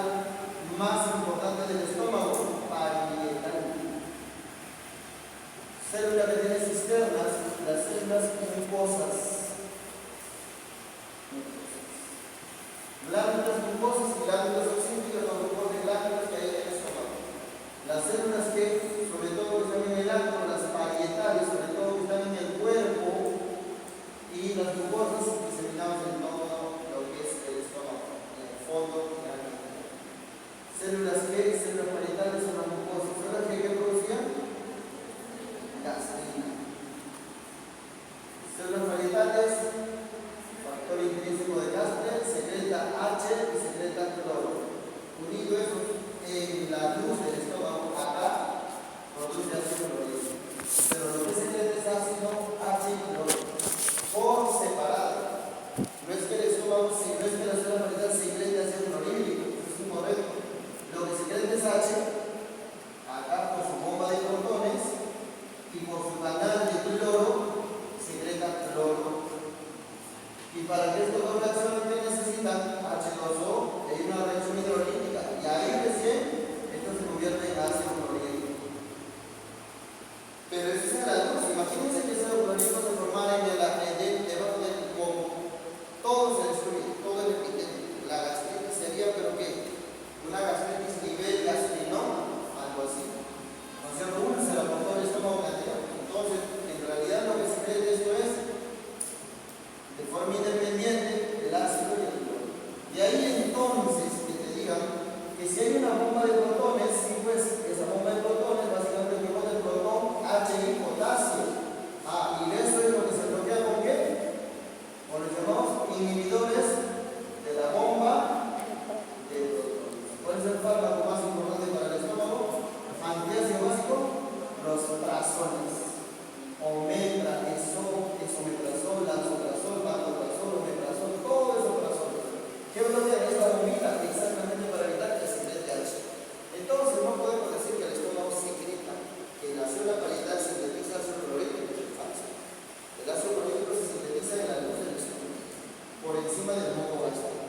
más importante del estómago, parietal. Célula que tiene cisternas, las células mucosas. Glándulas mucosas y glándulas oxígenas, los grupos de glándulas que hay en el estómago. Las células que, sobre todo, están en el antro, las parietales, sobre todo, están en el cuerpo, y las mucosas diseminadas en todo lo que es el estómago, en el fondo y en el interior. Células que, células parietales son las mucosas. ¿Células que producían? Gastrina. Células parietales, factor intrínseco de Casper, secreta H y secreta cloro. Unido eso en la luz del estómago, acá produce ácido clorhídrico. Pero lo que secreta es ácido H y cloro por separado. No es que el estómago, no es que la célula parietal secrete ácido clorhídrico, eso es incorrecto. Lo que secreta es H, acá por su bomba de protones y por su canal de cloro, secreta cloro. Y para que estos dos reacciones que necesitan H2O, hay una reacción hidrolítica y ahí recién esto se convierte en ácido clorhídrico. Pero esa es la luz. Imagínense que ese ácido clorhídrico se formara debajo del moco. Todo se destruye, todo el epitelio. La gastritis sería, pero ¿qué? Una gastritis nivel gastrinoma, algo así. ¿No es cierto? Uno se la aportó el estómago anterior. Entonces, en realidad lo que se cree de esto es de forma independiente el ácido y el cloro. De ahí entonces que te digan que si hay una bomba de protones, sí, pues esa bomba de protones básicamente es el protón H y potasio. Y eso es lo que se bloquea con ¿qué? Con los llamados inhibidores de la bomba de protones. ¿Cuál es el fármaco más importante para el estómago? Antiácido básico, los trazones. Omepra, esomeprazol, lansoprazol, pantoprazol, omeprazol, todo eso trazol. ¿Qué bloquea esta bombita? Exactamente para evitar que se secrete H. Entonces no podemos decir que el estómago secreta, que la célula parietal sintetiza ácido clorhídrico, es falso. El ácido clorhídrico se sintetiza en la luz del estómago, por encima del moco gástrico.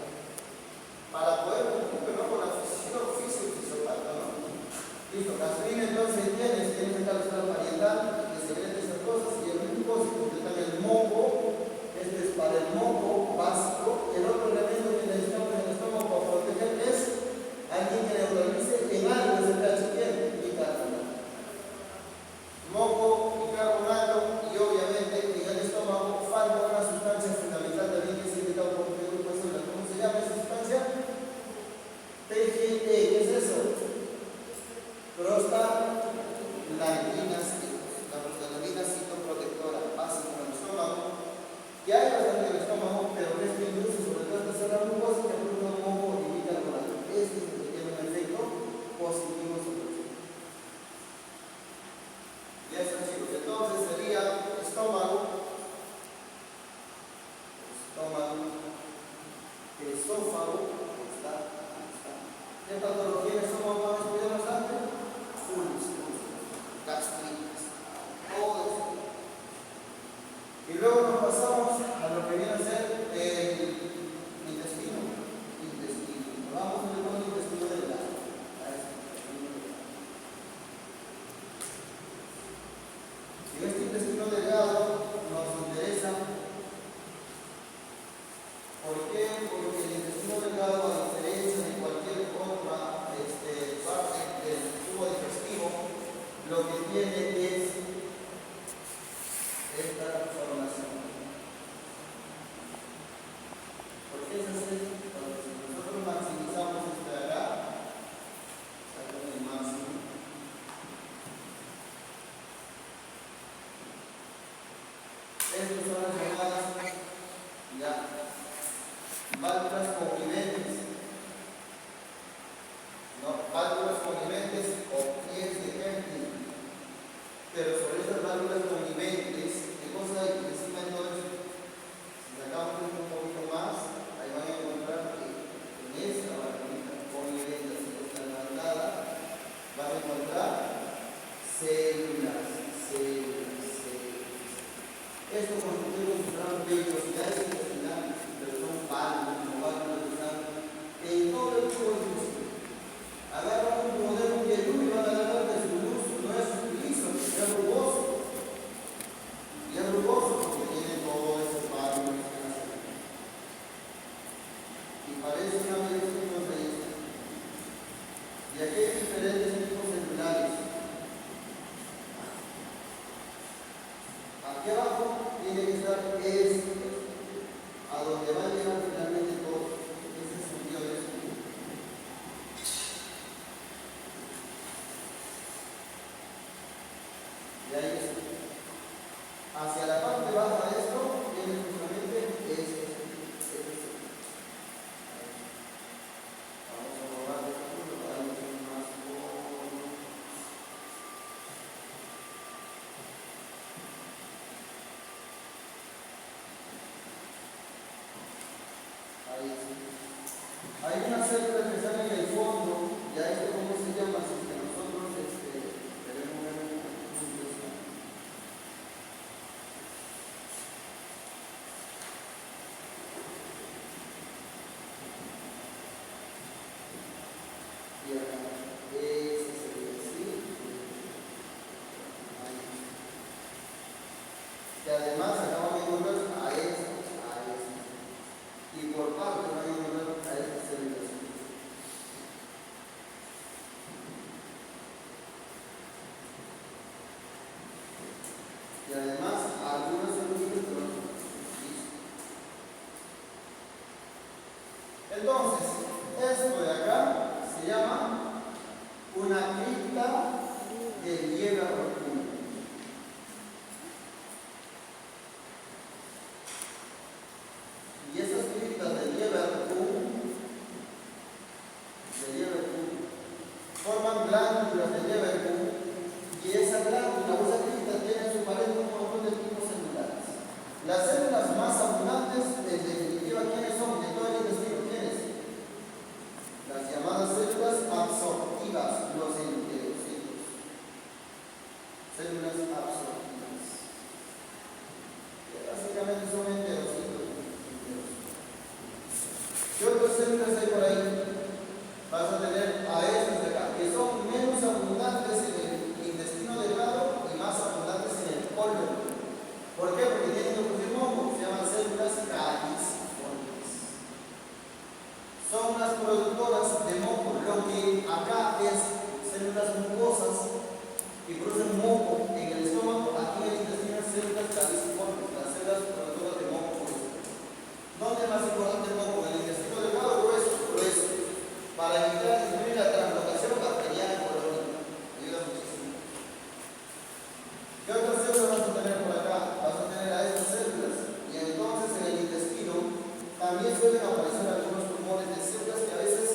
Para poder cumplir con la fisiopata, ¿no? Listo, gastrina entonces tienes acá la célula parietal que secreta esas cosas y el glucósico que está en el moco. Este es para el moco básico. El otro elemento que necesitamos en el estómago para proteger es alguien que neutralice en algo ese pH que bicarbonato. Moco, bicarbonato y obviamente en el estómago falta una sustancia fundamental también que es indicado por el grupo de células. ¿Cómo se llama esa sustancia? PGE. ¿Qué es eso? Prostaglandina citoprotectora básica en el estómago, que hay bastante en el estómago, pero esto induce sobre todo esta célula mucosa que produce un moco y bicarbonato. Este es el que tiene un efecto positivo sobre el estómago. Ya está, chicos. Entonces sería estómago, esófago, ¿qué patología en el estómago vamos a estudiar bastante? Gastritis, todo eso. Y luego nos pasamos a lo que viene válvulas conviventes, ¿no? Válvulas conviventes o pies de Kempling. Pero sobre estas válvulas conviventes, ¿qué cosa hay encima de todo esto? Si sacamos un poquito más, ahí van a encontrar que en esta válvula convivente, así que está levantada, van a encontrar células. Esto constituye un vellosidades intestinales, pero son válvulas, como válvulas que están en todo el cuerpo del intestino. Agarran un modelo de luz y van a agarrar que su luz no es liso, es rugoso porque tiene todas esas válvulas que hacen. Y parece una vellosidad de esta. Y aquí hay diferentes tipos celulares. Aquí abajo tiene que estar esto, a donde va a llegar finalmente todo. Ese es el sentido de esto. Y ahí está. Hacia la parte baja de esto viene justamente esto. Vamos a probar esto para darle más volumen. Ahí sí. Hay unas células que están en el fondo, y a esto cómo se llama, si que nosotros debemos ver un poquito. Y acá, ese sería así. Ahí. Que además acá van a encontrar a estos. Y por parte van a encontrar a estas células. Y además algunas células que van a. Entonces, esto de acá se llama una cripta de Lieberkühn. Y esas criptas de Lieberkühn forman glándulas de Lieberkühn, y esa glándula o esa cripta tiene en su pared un montón de tipos celulares. Las células más abundantes, en definitiva, ¿quiénes son? De todo el intestino, ¿quiénes? Las llamadas células absortivas, los enterocitos. Células absortivas. Que básicamente son enterocitos. ¿Qué otras células hay por ahí? Vas a tener a estas de acá, que son menos abundantes en el intestino delgado y más abundantes en el colon. ¿Por qué? Porque tienen un moco, se llaman células caliciformes. Son las productoras de moco, lo que acá es células mucosas y producen moco en el estómago, aquí en el intestino células caliciformes, las células productoras de moco. ¿Dónde es más importante el moco? ¿En el intestino delgado o grueso? Grueso. Para evitar disminuir la translocación bacteriana colónica. Ayuda muchísimo. ¿Qué otras células vas a tener por acá? Vas a tener a estas células. Y entonces en el intestino también suelen aparecer algunos tumores de células que a veces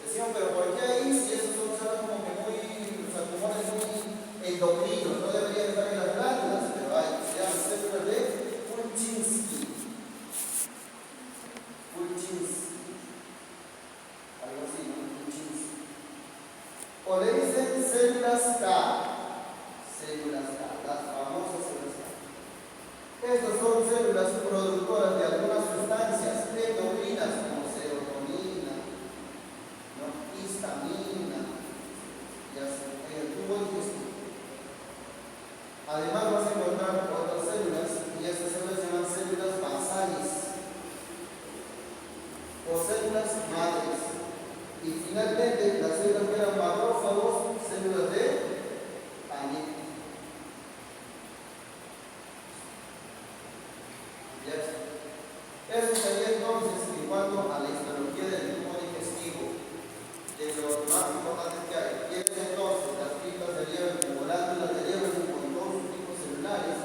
decían, pero ¿por qué ahí? Si esos son como que muy, o sea, tumores muy endocrinos, no deberían estar en las glándulas, pero hay, se llaman células de Pulczynski. Algo así, ¿no? O le dicen células K. Células K, las famosas células K. Estas son células productoras de algunas sustancias endocrinas como serotonina, ¿no? Histamina, y así, en el tubo digestivo. Además vas a encontrar otras células, y estas células se llaman células basales o células madres. Y finalmente, las células que eran macrófagos, células de Paneth. Ya está. Eso sería entonces en cuanto a la histología del tubo digestivo, de lo más importante que hay. Tienes entonces las criptas de Lieberkühn, glándulas de Lieberkühn con todos sus tipos celulares.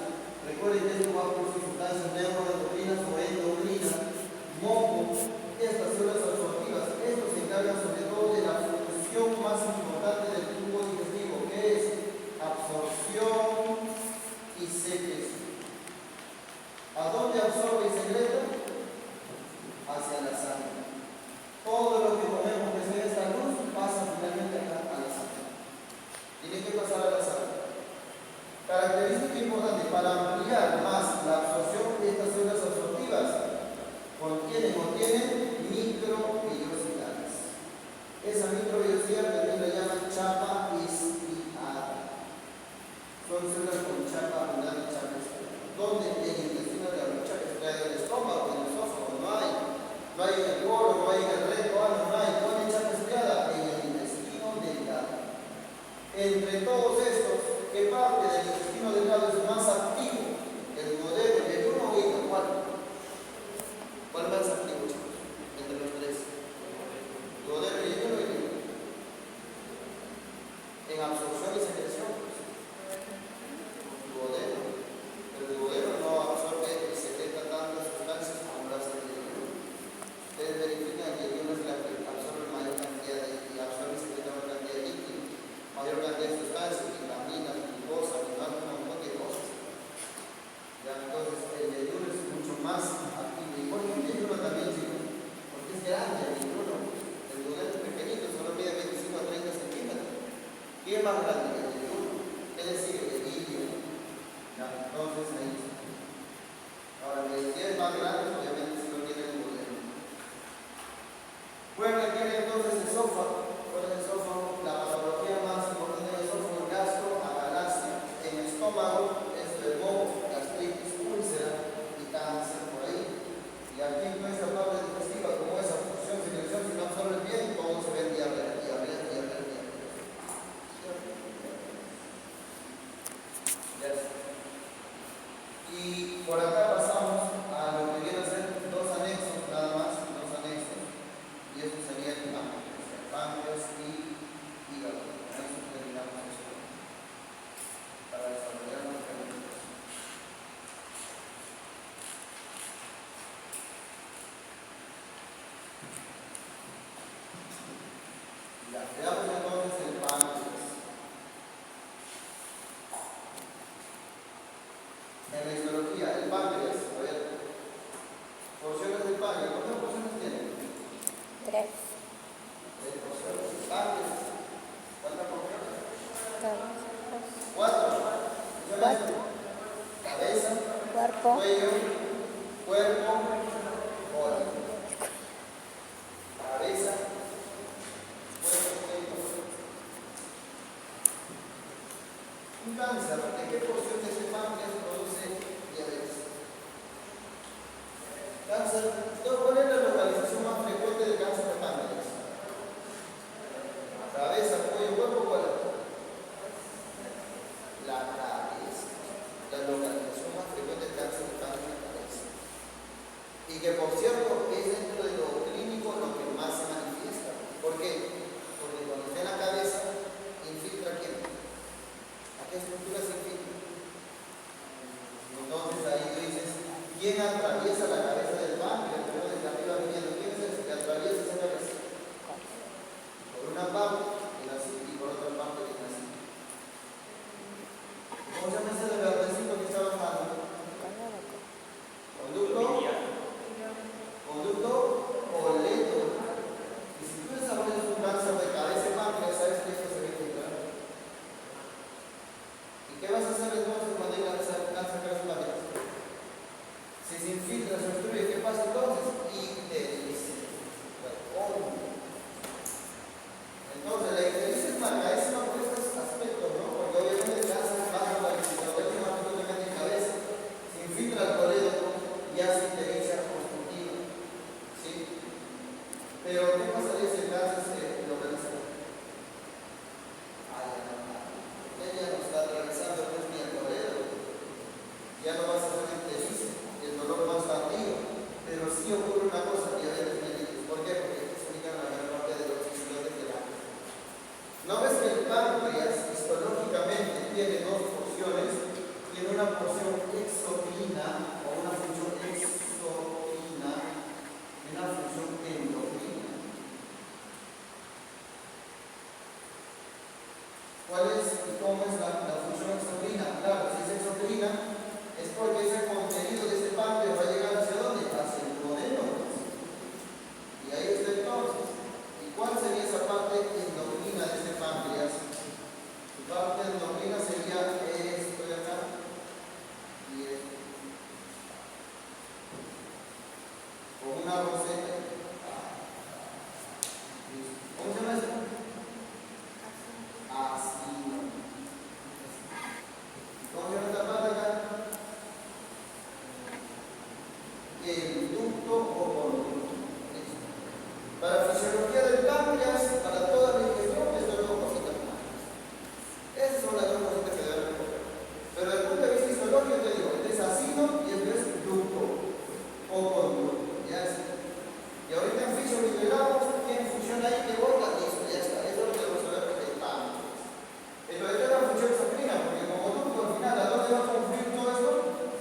Recuerden que esto va a producir sustancias neuroendocrinas o endocrinas contienen microvellosidades. Esa microvellosidad también la llaman chapa estriada. Son células con chapa abundante, chapa estriada. ¿Dónde? En el intestino de la chapa estriada del estómago, en el esófago, no hay en el colon, no hay en el recto, no hay. ¿Dónde hay chapa estriada? En el intestino delgado. Entre todos estos, ¿qué parte del intestino delgado es más activo? El duodeno, el ayuno o el ¿cuál? ¿Cuál más activo, chicos? Entre los tres. Duodeno, el ayuno y el ayuno. En absorción y secreción. Duodeno. El duodeno no absorbe y secreta tantas sustancias como las del ayuno. Ustedes verifican que el ayuno es la que absorbe mayor cantidad y absorbe y secreta mayor cantidad de líquido, mayor cantidad de sustancias, vitaminas, glucosa, un montón de cosas. Ya, entonces el ayuno es mucho más activo. ¿Y por qué el ayuno también, chicos? Porque es grande el ayuno. El duodeno es pequeñito, solo mide 25 a 30 centímetros. ¿Qué es más grande que el ayuno? Es decir, el ilion. Ya, entonces ahí está. Ahora, si es más grande, obviamente si no tiene el duodeno. Bueno, aquí viene entonces el esófago. ¿Cuál es el esófago? La patología más importante del esófago es gastroagalasia. En el estómago es el moco, gastritis, úlcera y cáncer por ahí. Y aquí en esta parte digestiva, como esa función, secreción, si no absorbe bien, todo se ve diarrea. Y por acá pasamos a lo que viene a ser dos anexos, nada más, dos anexos. Y esto sería el páncreas y hígado. Con eso terminamos esto para desarrollar los preguntas. Ya, veamos entonces el páncreas. En la histología, el páncreas, a ver, porciones del páncreas, ¿cuántas porciones tiene? 3. 3 porciones. Páncreas, ¿cuántas porciones? 4. Cabeza, Cuerpo, cuello, cuerpo, cola. Cabeza, cuerpo, cuello. Un cáncer, ¿de qué porción de ese páncreas produce diabetes? Cáncer, ¿cuál es la localización más frecuente del cáncer de páncreas? Cabeza, cuello, cuerpo, cola. La cabeza. La localización más frecuente del cáncer de páncreas es la cabeza. Y que por cierto es dentro de lo clínico lo que más se manifiesta. ¿Por qué? Porque cuando está en la cabeza, infiltra ¿quién? ¿A qué estructura se infiltra? Entonces ahí tú dices, ¿quién atraviesa la cabeza del páncreas? Pero desde arriba viniendo, ¿quién es el que atraviesa esa cabeza? Por una parte viene así y por otra parte viene así. ¿Cómo se llama ese verdecito que está bajando? Conducto. Conducto oleto. Y si tú desarrollas un cáncer de cabeza y páncreas, ¿sabes que esto se va a infiltrar? ¿Y qué vas a hacer entonces cuando hay cáncer de cabeza y páncreas? Si se infiltra, se obstruye, ¿qué pasa entonces? Ictericia. Entonces, la ictericia es marcadísima por estos aspectos, ¿no? Porque obviamente el cáncer baja la visibilidad más frecuentemente en cabeza, se infiltra el colédoco y hace ictericia constructiva. ¿Sí? Pero, ¿qué pasaría si el cáncer se localiza? Ya no está atravesando pues, ni el colédoco. Ya no vas a hacer ictericia, el dolor más tardío. Pero sí ocurre una cosa, diabetes mellitus. ¿Por qué? Porque se ubican la mayor parte de los islotes del área. ¿No ves que el páncreas histológicamente tiene dos porciones? Tiene una porción exocrina o una función exocrina y una función endocrina. con una roseta. ¿Cómo se llama esto? Acino. ¿Cómo se llama esta parte acá? El ducto o conducto. Para fisiología del páncreas, para toda la digestión, esto es dos cositas más. Esas son las dos cositas que deben recoger. Pero desde el punto de vista fisiológico, te digo, este es acino y este es ducto o conducto. ¿Ya es? Y ahorita en fisio liberamos, ¿quién funciona ahí? ¿Qué boca? Listo, ya está. Eso es lo que debemos saber porque el páncreas. Entonces, esta es la función exocrina, porque como ducto al final, ¿a dónde va a confluir todo esto?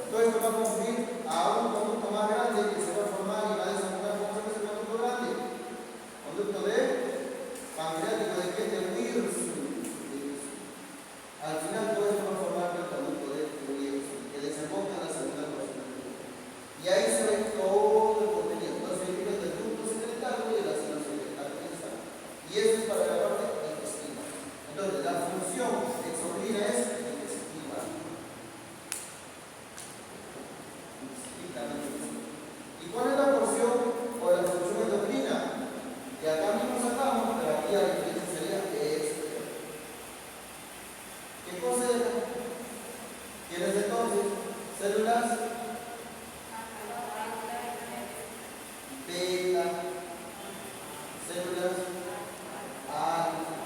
Todo esto va a confluir a un conducto más grande que se va a formar y va a desarrollar como ese conducto grande. Conducto de pancreático de qué? De Wilson. Al final todo esto va a formar el conducto de Wilson, que desemboca en la segunda porción. Y ahí se ve todo el contenido. Entonces se divide el ducto secretario y el ácido secretario. Y eso es para la parte intestina. Entonces la función exocrina es intestina. ¿Y cuál es la porción o la función endocrina? Que acá mismo sacamos, pero aquí la diferencia sería esto. ¿Qué cosa es? ¿Tienes entonces células beta, células alfa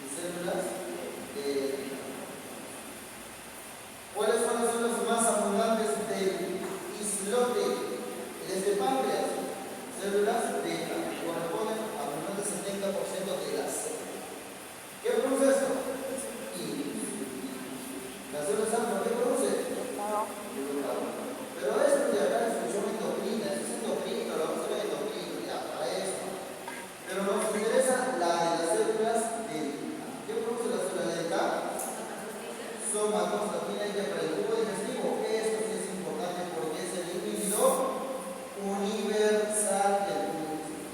y células delta? ¿Cuáles son las células más abundantes del islote en este páncreas? Células beta, que corresponden a más del 70% de las células. ¿Qué produce esto? Las células alfa, ¿qué produce? Pero esto de acá es función endocrina, esto es endocrino, lo vamos a ver endocrino, ya, para esto. Pero nos interesa la de las células delta. ¿Qué produce la célula delta? Somatostatina y para el tubo digestivo. Esto sí es importante porque es el inhibidor universal del tubo digestivo.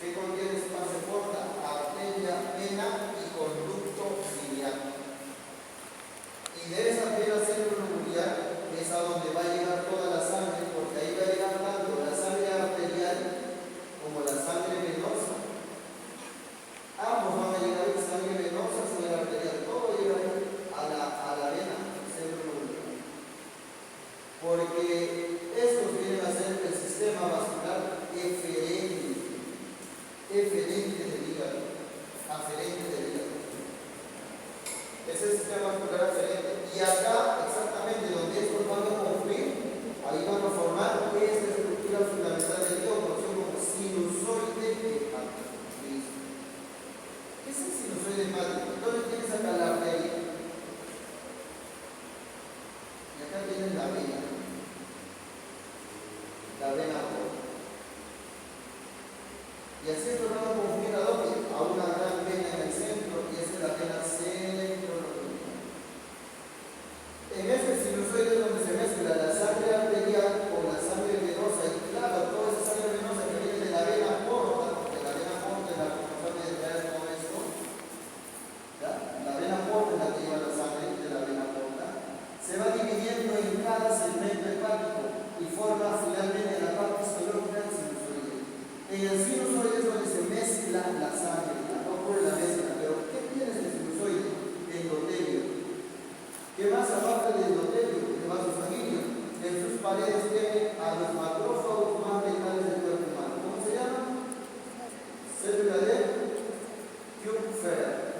que contiene espacio porta, arteria, vena y conducto biliar. Y de esa vena cerebronuclear es a donde va a llegar toda la sangre, porque ahí va a llegar tanto la sangre arterial como la sangre venosa. Ambos van a llegar en sangre venosa, sangre arterial, todo llega a la vena cerebronuclear. Porque estos vienen a ser el sistema vascular eferente del hígado, aferente del hígado. Es el sistema vascular aferente. Y acá, exactamente donde estos van a confluir, ahí van a formar esta estructura fundamental del hígado, conocido como sinusoide hepático. ¿Qué es el sinusoide hepático? ¿Dónde tienes acá la arteria? Y acá tienes la vena. La vena porta. Y así esto lo van a confundir a dónde? A una gran vena en el centro, y esa es la vena cerebronuclear. En este sinusoide es donde se mezcla la sangre arterial con la sangre venosa, y claro, toda esa sangre venosa que viene de la vena porta, porque la vena porta es la responsable de traer todo esto, ¿ya? La vena porta es la que lleva la sangre de la vena porta, se va dividiendo en cada segmento hepático y forma finalmente la parte histológica del sinusoide. En el sinusoide es donde se mezcla la sangre, no ocurre la mezcla, pero ¿qué tiene este sinusoide? Endotelio. ¿Qué más aparte del endotelio, de vaso sanguíneo? En sus paredes tiene a los macrófagos más letales del cuerpo humano. ¿Cómo se llama? Célula de Kupffer.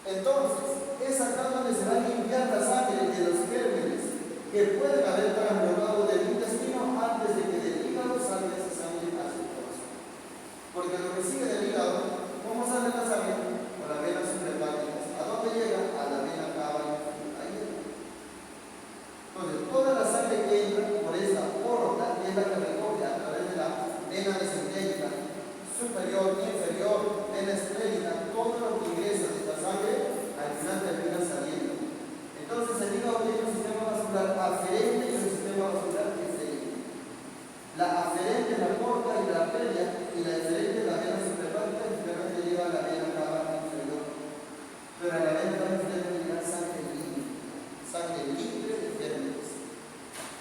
Entonces, es acá donde se va a limpiar la sangre de los gérmenes que pueden haber transbordado del intestino antes de que del hígado salga esa sangre hacia el corazón. Porque lo que sigue del hígado, ¿cómo sale la sangre? Por las venas suprahepáticas. ¿A dónde llega? A la vena cava. Ahí llega. Entonces, toda la sangre que entra por esta porta es la que recoge a través de la vena mesentérica superior, inferior, vena esclérica, todo lo que ingresa de esta sangre al final termina saliendo. Entonces, el hígado tiene un sistema vascular aferente y un sistema vascular eferente. La aferente es la porta y la arteria, y la eferente es la vena suprahepática, y finalmente llega a la vena cava inferior. Pero a la vena cava inferior llega sangre libre de gérmenes.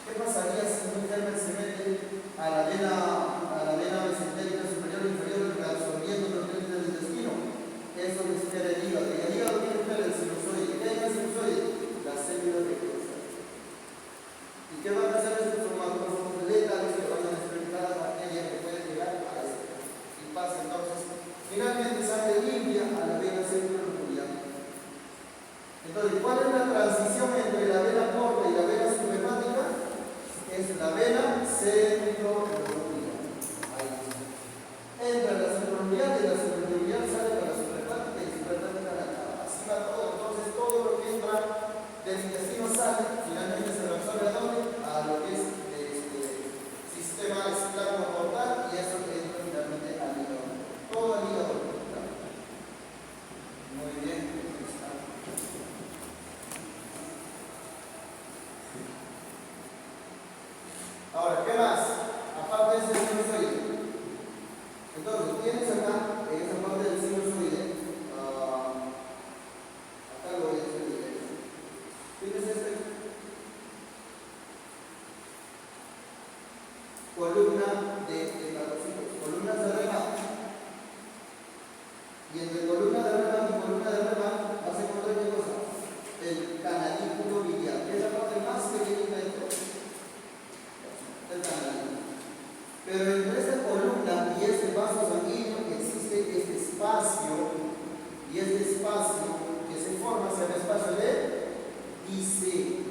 ¿Qué pasaría si un germen se mete a la vena mesentérica superior e inferior, absorbiendo nutrientes del intestino? Eso lo espera el hígado. Y el hígado tiene que ver el sinusoide. ¿Qué hay en el sinusoide? Las células de cruza. ¿Y qué van a hacer estos macrófagos letales que van a destruir cada bacteria que puede llegar a este? Y pasa entonces, finalmente sangre limpia a la vena cerebronuclear. Entonces, ¿cuál es la transición entre la vena porta y la vena suprahepática? Es la vena cerebronuclear. Ahí está. Entra la cerebronuclear y la cerebronuclear sale para la suprahepática y la suprahepática a la cava. Así va todo. Entonces, todo lo que entra del intestino sale, finalmente se reabsorbe a dónde? A lo que es sistema externo-portal, y eso que entra finalmente al hígado. Todo al hígado. Muy bien. Ahora, ¿qué más? Aparte de ese sinusoide. Entonces, tienes acá, en esa parte del sinusoide, acá lo voy a escribir. Tienes columna de hepatocitos, columnas de remate. Y entre columna de remate y columna de remate vas a encontrar qué cosa? El canalículo biliar, que es la parte más pequeñita de todo. El canalículo. Pero entre esta columna y este vaso sanguíneo existe este espacio, y este espacio que se forma se llama espacio de Gissé.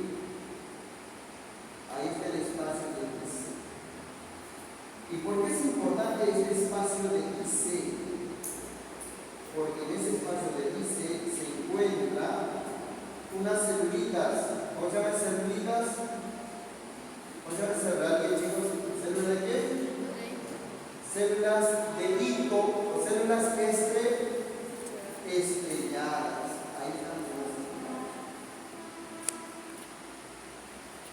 Ahí está el espacio de Gissé. ¿Y por qué es importante este espacio de Gissé? Porque en ese espacio de Gissé se encuentran unas celulitas. ¿Cómo se llaman celulitas? ¿Cómo se llama celular, chicos? ¿Células de qué? Células de hito o células estrelladas. Ahí están.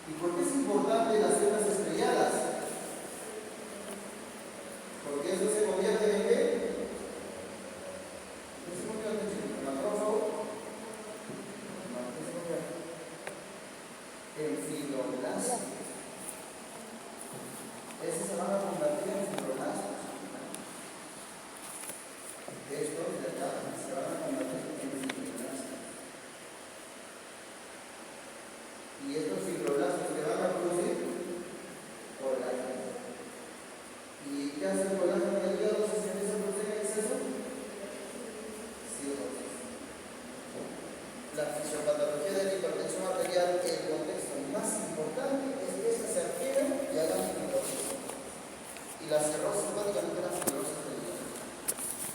¿Y por qué es importante las células estrelladas? ¿Y qué hace el colágeno del hígado si se empieza a producir en exceso? Cirrosis. La fisiopatología de la hipertensión arterial, el contexto más importante es que esta se adquiere y haga fibrosis. Y la cirrosis hepática la fibrosis del hígado.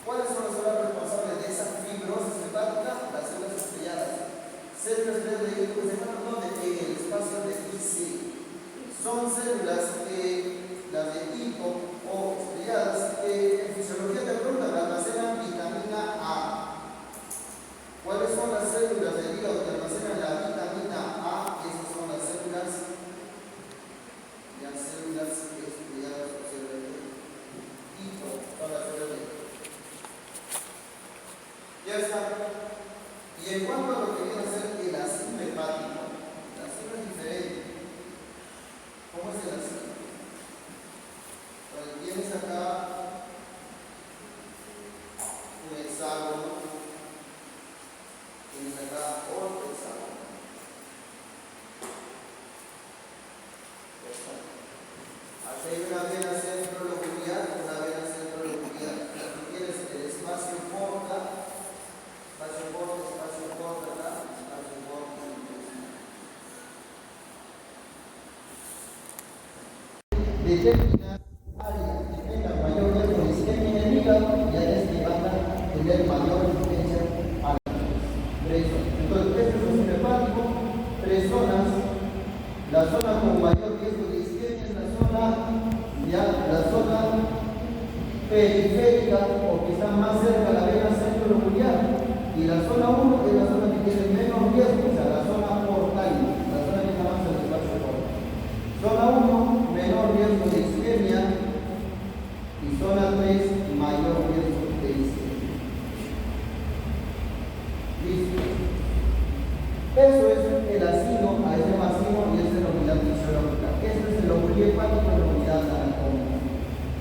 ¿Cuáles son las células responsables de esa fibrosis hepática? Las células estrelladas. Células estrelladas de hígado que se encuentran donde en el espacio de IC. Son células que las de hipo o estrelladas que en fisiología te preguntan, almacenan vitamina A. ¿Cuáles son las células del hígado que almacenan la vitamina A? Esas son las células estrelladas o células de hipo, son las células de hipo. Ya está. Y en cuanto a lo que viene a ser el ácido hepático, el ácido es diferente. ¿Cómo es el ácido? Entonces tienes acá un hexágono, tienes acá otro hexágono. Aquí hay una vena centrolocular, una vena centrolocular. Aquí tienes el espacio porta, acá, espacio porta. Determinar área que tenga mayor riesgo de isquemia en el hígado y áreas que van a tener mayor resistencia a la presión. Entonces, este es un hepático, 3 zonas. La zona con mayor riesgo de isquemia es la zona periférica o que está más cerca a la vena centrolocular. Y la zona 1 es la zona que tiene menos riesgo, o sea, la zona portal, la zona que está más en el espacio portal. Zona 1, menor riesgo de isquemia, y zona 3, mayor riesgo de isquemia. Listo. Eso es el ácido, a ese vacío, y esa es la unidad fisiológica. Eso es el ovurio hepático en la unidad anatómica.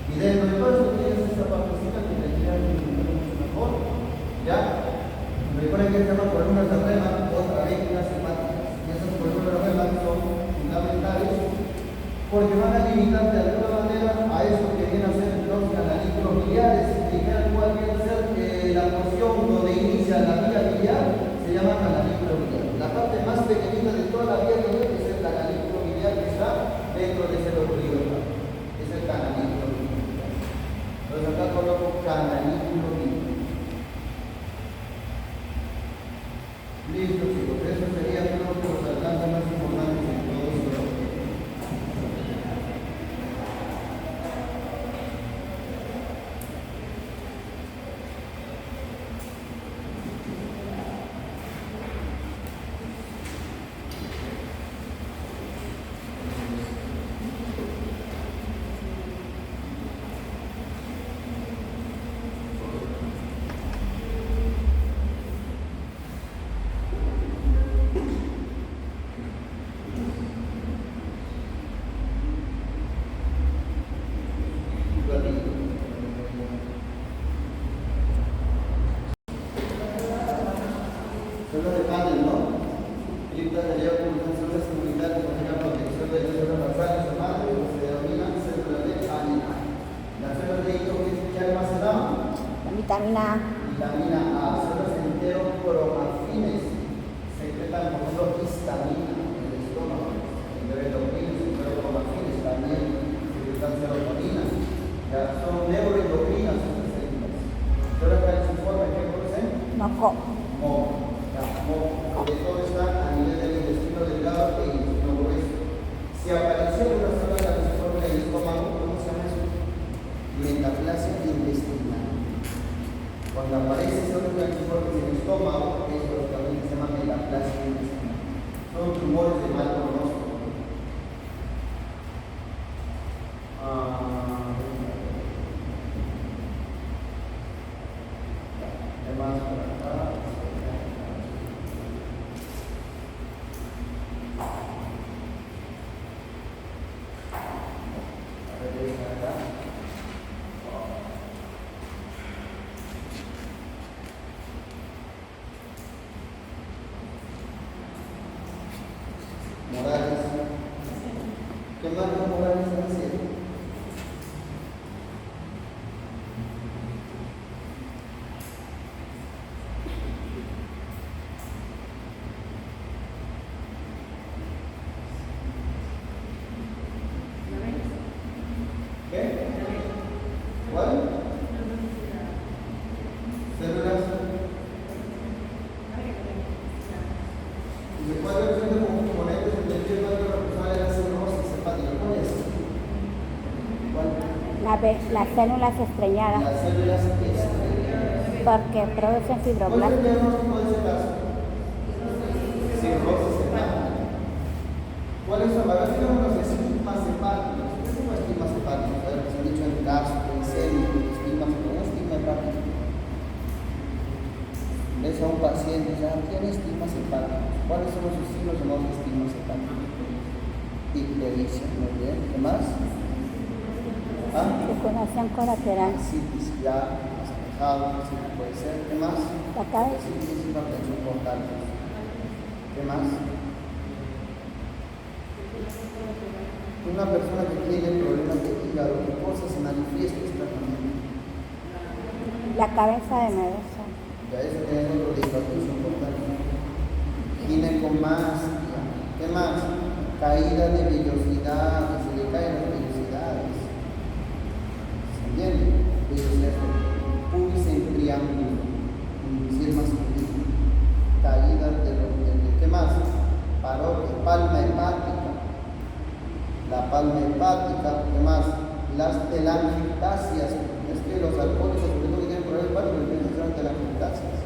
Y dentro de todo esto tienes esta partecita que te queda mucho mejor. ¿Ya? Recuerden que se llama columnas de Riemann o trabéculas hepáticas. Y esas columnas de Riemann son fundamentales porque van a limitar de alguna manera a eso que vienen a ser los canalículos biliares. Si dijeran cuál viene a ser la porción donde inicia la vía biliar, se llama canalículo biliar. La parte más pequeñita de toda la vía biliar es el canalículo biliar que está dentro de ese lóbulo. Es el canalículo biliar. Entonces acá coloco canalículo biliar. Listo, chicos, eso sería creo que los alcances más importantes en todo esto. Células de panel, ¿no? Criptas de lleva como células inmunitarias que contienen protección de las células basales o madre, que se denominan células de ANA. Las células de hígado que almacenaban Vitamina A. vitamina A, células enterocromafines secretan por ejemplo histamina en el estómago, enteroendocrinas, enterocromafines también secretan serotonina. Ya son neuroendocrinas estas células. ¿Células calciformes qué producen? Moco. Porque todo está a nivel del intestino delgado e intestino grueso. Si apareciera una célula calciforme en el estómago, ¿cómo se llama eso? Metaplasia intestinal. Cuando aparece célula calciforme en el estómago, eso también se llama metaplasia intestinal. Son tumores de mal pronóstico. Además, por acá. Morales. ¿Qué marca Morales hace? las células estrelladas, Las células estrelladas. porque producen ¿Cuál es el fibroblastos. diagnóstico de ese caso? Cirrosis hepática. ¿Cuáles son? Ahora tenemos los estigmas hepáticos. ¿Qué son los estigmas hepáticos? A ver, se han dicho en gastro, en serio, estigma hepático. Ves a un paciente, ya tiene estigmas hepáticos. ¿Cuáles son los signos llamados estigmas hepáticos? Ictericia, muy bien. ¿Qué más? Circulación colateral. Citis, ya, más alejado, sí, puede ser. ¿Qué más? La cabeza. Citis, hipertensión portal. ¿Qué más? Una persona que tiene problemas de hígado, ¿qué cosa se manifiesta externamente? La cabeza de Medusa. Ya eso tiene otro de hipertensión portal. Ginecomastia. ¿Qué más? Caída de vellosidades, se le caen las vellosidades. ¿Se entiende? Vellosidades. Pubis en triángulo. Si es masculino. Caída de los. ¿Qué más? Palma hepática. La palma hepática. ¿Qué más? Las telangiectasias. Es que los alcohólicos, sobre todo que tienen problemas hepáticos, tienen telangiectasias.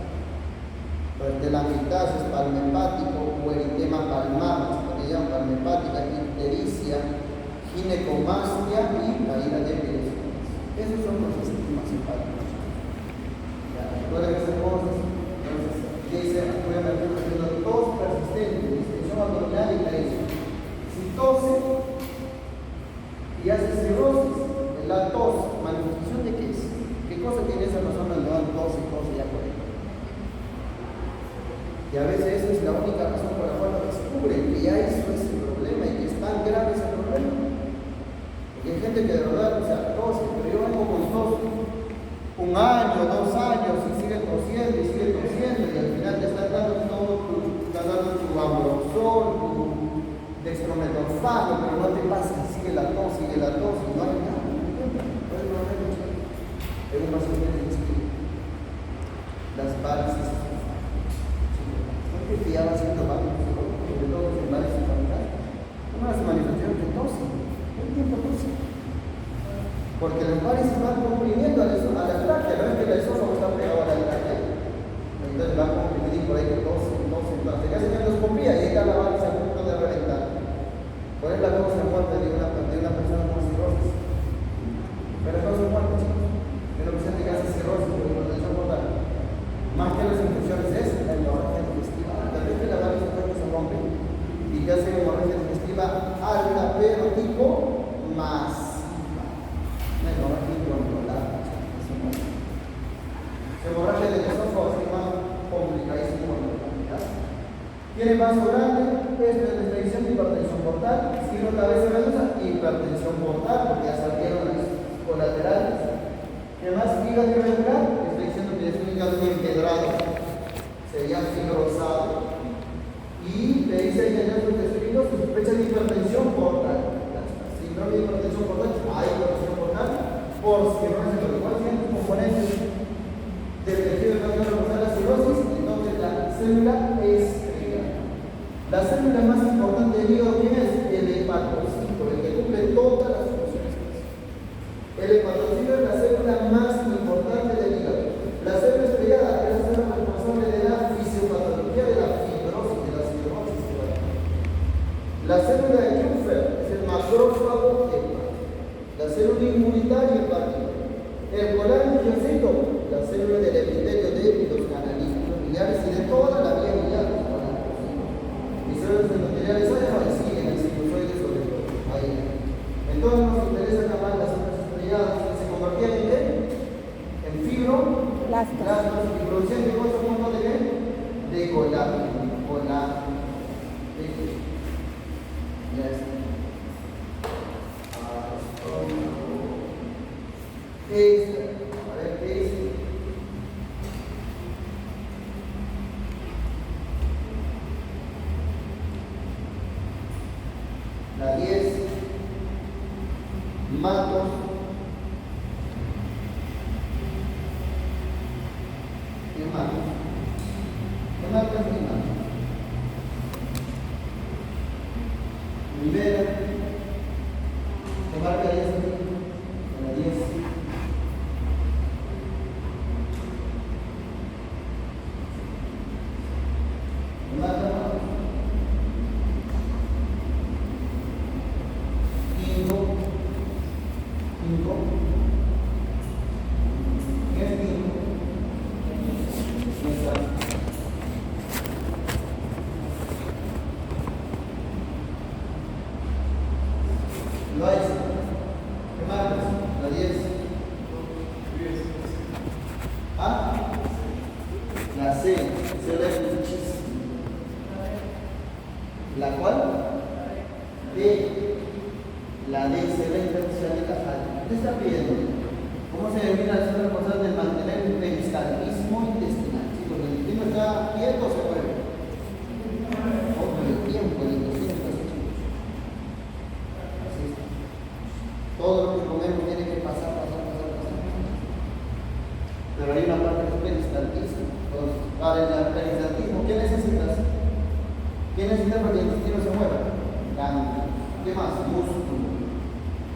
Los telangiectasias, palma hepático, o eritema palmar, palma hepática, ictericia, ginecomastia y caída de vellosidades. Esos son los estigmas hepáticos. Recuerden esas cosas. Entonces, dice, voy a meter una tos persistente, distensión abdominal y caída. Si tose y hace cirrosis, la tos, manifestación de qué es? ¿Qué cosa tiene esa persona que da tos y ya por ahí? Y a veces esa es la única razón por la cual no descubren que ya eso es el problema y que es tan grave ese problema. Porque hay gente que de verdad, o sea, tose, pero yo vengo con tos 1 año, 2 años y sigue tosiendo y al final te están dando tu ambroxol, tu dextrometorfano, pero no te pasa, sigue la tos y no hay nada. Es un paciente que las varices que ya va siendo varios, sobre todo en varices familiares, una manifestación que tose, el tiempo tose. Porque las varices van comprimiendo a la tráquea, no es que el esófago está pegado a la tráquea. Entonces van comprimiendo por ahí que tose. Te hacen endoscopía y llega la varice a punto de reventar. ¿Cuál es la causa de muerte de una persona con cirrosis? ¿Cuál es la causa de muerte, chicos? De una persona que hace cirrosis por hipertensión portal. Más que las infecciones es la hemorragia digestiva. Tal vez que la varice se rompe y que hace hemorragia digestiva alta, pero tipo masiva. Una hemorragia incontrolada. Hemorragia del esófago es más complicadísimo. Tiene vaso grande, esto es destensión de hipertensión portal, signo cabeza medusa, hipertensión portal, porque ya salieron las colaterales. Además, hígado irregular, estoy diciendo que es un hígado empedrado, sería fibrosado. Y te dice ahí en los escritos que sospecha de hipertensión portal. Síndrome de hipertensión portal, hay hipertensión portal, por cirrosis, lo cual tiene componentes del tejido hepático de la cirrosis, entonces la célula es. La célula más importante del hígado, ¿quién es? El hepatocito, el que cumple todas las funciones. El hepatocito es la célula más importante del hígado. La célula estrellada es la célula responsable de la fisiopatología de la fibrosis, de la cirrosis. La célula de Kupfer es el macrófago hepático. La célula inmunitaria hepática. El colangiocito, la célula del epitelio de los canalitos biliares y de toda la vía biliar. Los endoteliales siguen el sinusoide sobre todo. Ahí. Entonces nos interesa acabar las células estrelladas que se convertían en qué? En fibroblastos y producían de cosas un montón de qué? De colágeno. Ya está. A ver qué es. La 10, matos, ¿qué matos? ¿Qué marcas ni matos? Primera, ¿qué marca 10? La 10. hijo? ¿Quién es mi hijo? ¿Quién sabe? Lo hay. ¿Qué marcas? La 10. ¿Ah? La C. Se lee muchísimo. ¿La cual? D. La D se ve intersticial de Cajal. ¿Qué está pidiendo? ¿Cómo se denomina la zona responsable de mantener el peristaltismo intestinal? ¿Sí? Porque el intestino está quieto o se mueve. Todo el tiempo el intestino está así. Así está. Todo lo que comemos tiene que pasar. Pero hay una parte que es peristaltismo. Entonces, para el peristaltismo, ¿qué necesitas? ¿Qué necesitas para que el intestino se mueva? Ganglios. ¿Qué más? Músculo.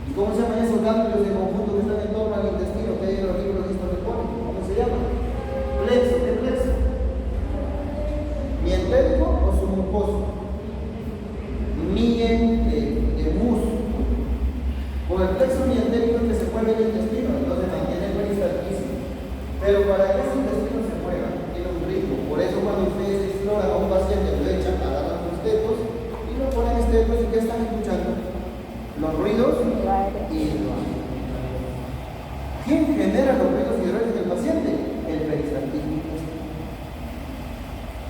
¿Y cómo se llaman esos ganglios de conjunto que están en torno al intestino que hay en los libros de historia? ¿Cómo se llama? Plexo. ¿Qué plexo? ¿Mientérico o submucoso? De músculo. Con el plexo mientérico es que se mueve el intestino, entonces mantiene el peristaltismo. Pero para que ese intestino se mueva, tiene un ritmo. Por eso cuando ustedes exploran a un paciente, lo echan, agarran los estetos y lo ponen estetos y ¿qué están escuchando? Los ruidos hidroáreos. ¿Quién genera los ruidos hidroáreos del paciente? El peristaltismo intestinal.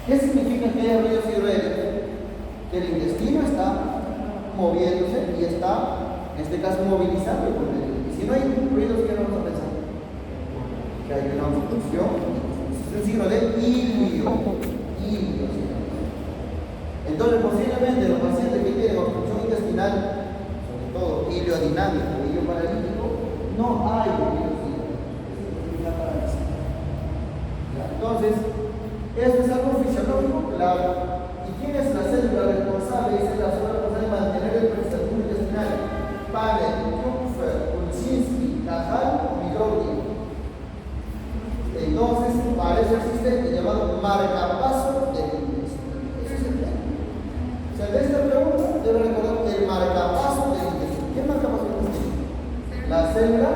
¿Qué significa que haya ruidos hidroáreos? Que el intestino está moviéndose y está, en este caso, movilizando el contenido. Y si no hay ruidos, ¿qué vamos a pensar? Que hay una obstrucción. Es un signo de ilio. Entonces, posiblemente los pacientes que tienen obstrucción intestinal, sobre todo iliodinámico o ilioparalítico, no hay ruidos hidroáreos. Entonces, ¿esto es algo fisiológico? Claro. ¿Y quién es la célula responsable? Esa es la célula responsable de mantener el peristaltismo intestinal. Panel, Kupfer, Kulczynski, Cajal o Microglia. Entonces, para eso existe el llamado marcapaso del intestino. Eso es el tema. O sea, de esta pregunta debe recordar el marcapaso del intestino. ¿Qué marcapaso del intestino? La célula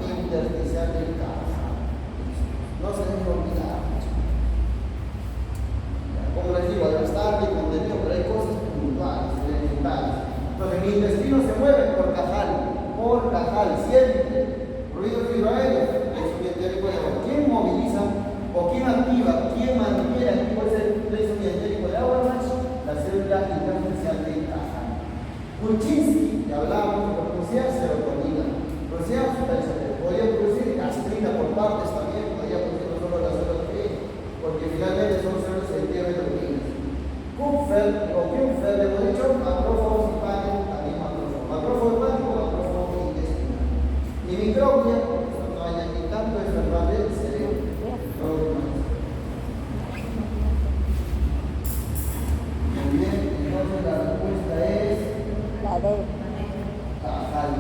intersticial del Cajal. No se debe olvidar. Como les digo, al estar bien contenido, pero hay cosas puntuales, elementales. Entonces, mi intestino se mueve por Cajal, siempre. Ruidos hidroaéreos, eso mientérico de agua. ¿Quién moviliza o quién activa, quién mantiene activo ese plexo mientérico de agua? La célula intersticial de Cajal. Kulczynski, que hablábamos, producía serotonina, producía sustancias, podía producir gastrina por partes también, podía producir no solo la célula T, porque finalmente son células de endocrinas. Kupfer o Kupfer, le hemos dicho, macrófagos y panel, también macrófagos. Macrófago hepático, macrófago intestinal. Y microglia, esto no hay aquí tanto, es verdad del cerebro. Muy bien, entonces la respuesta es La D. Cajal.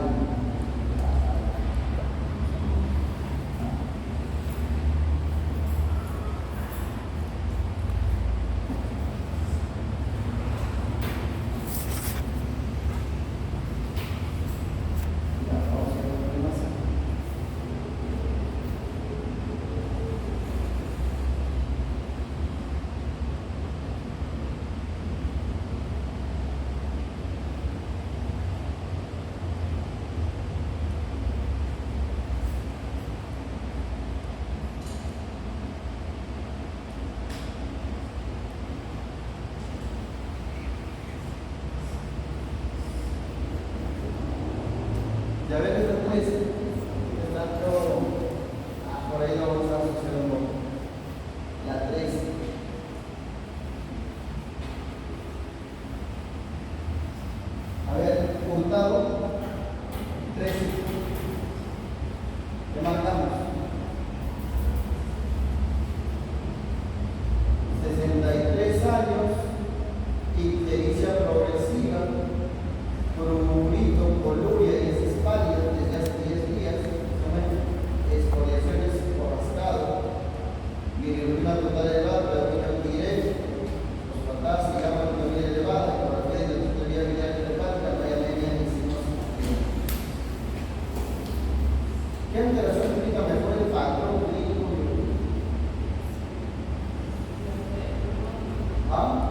¿Qué alteración explica mejor el patrón clínico biológico? ¿Ah?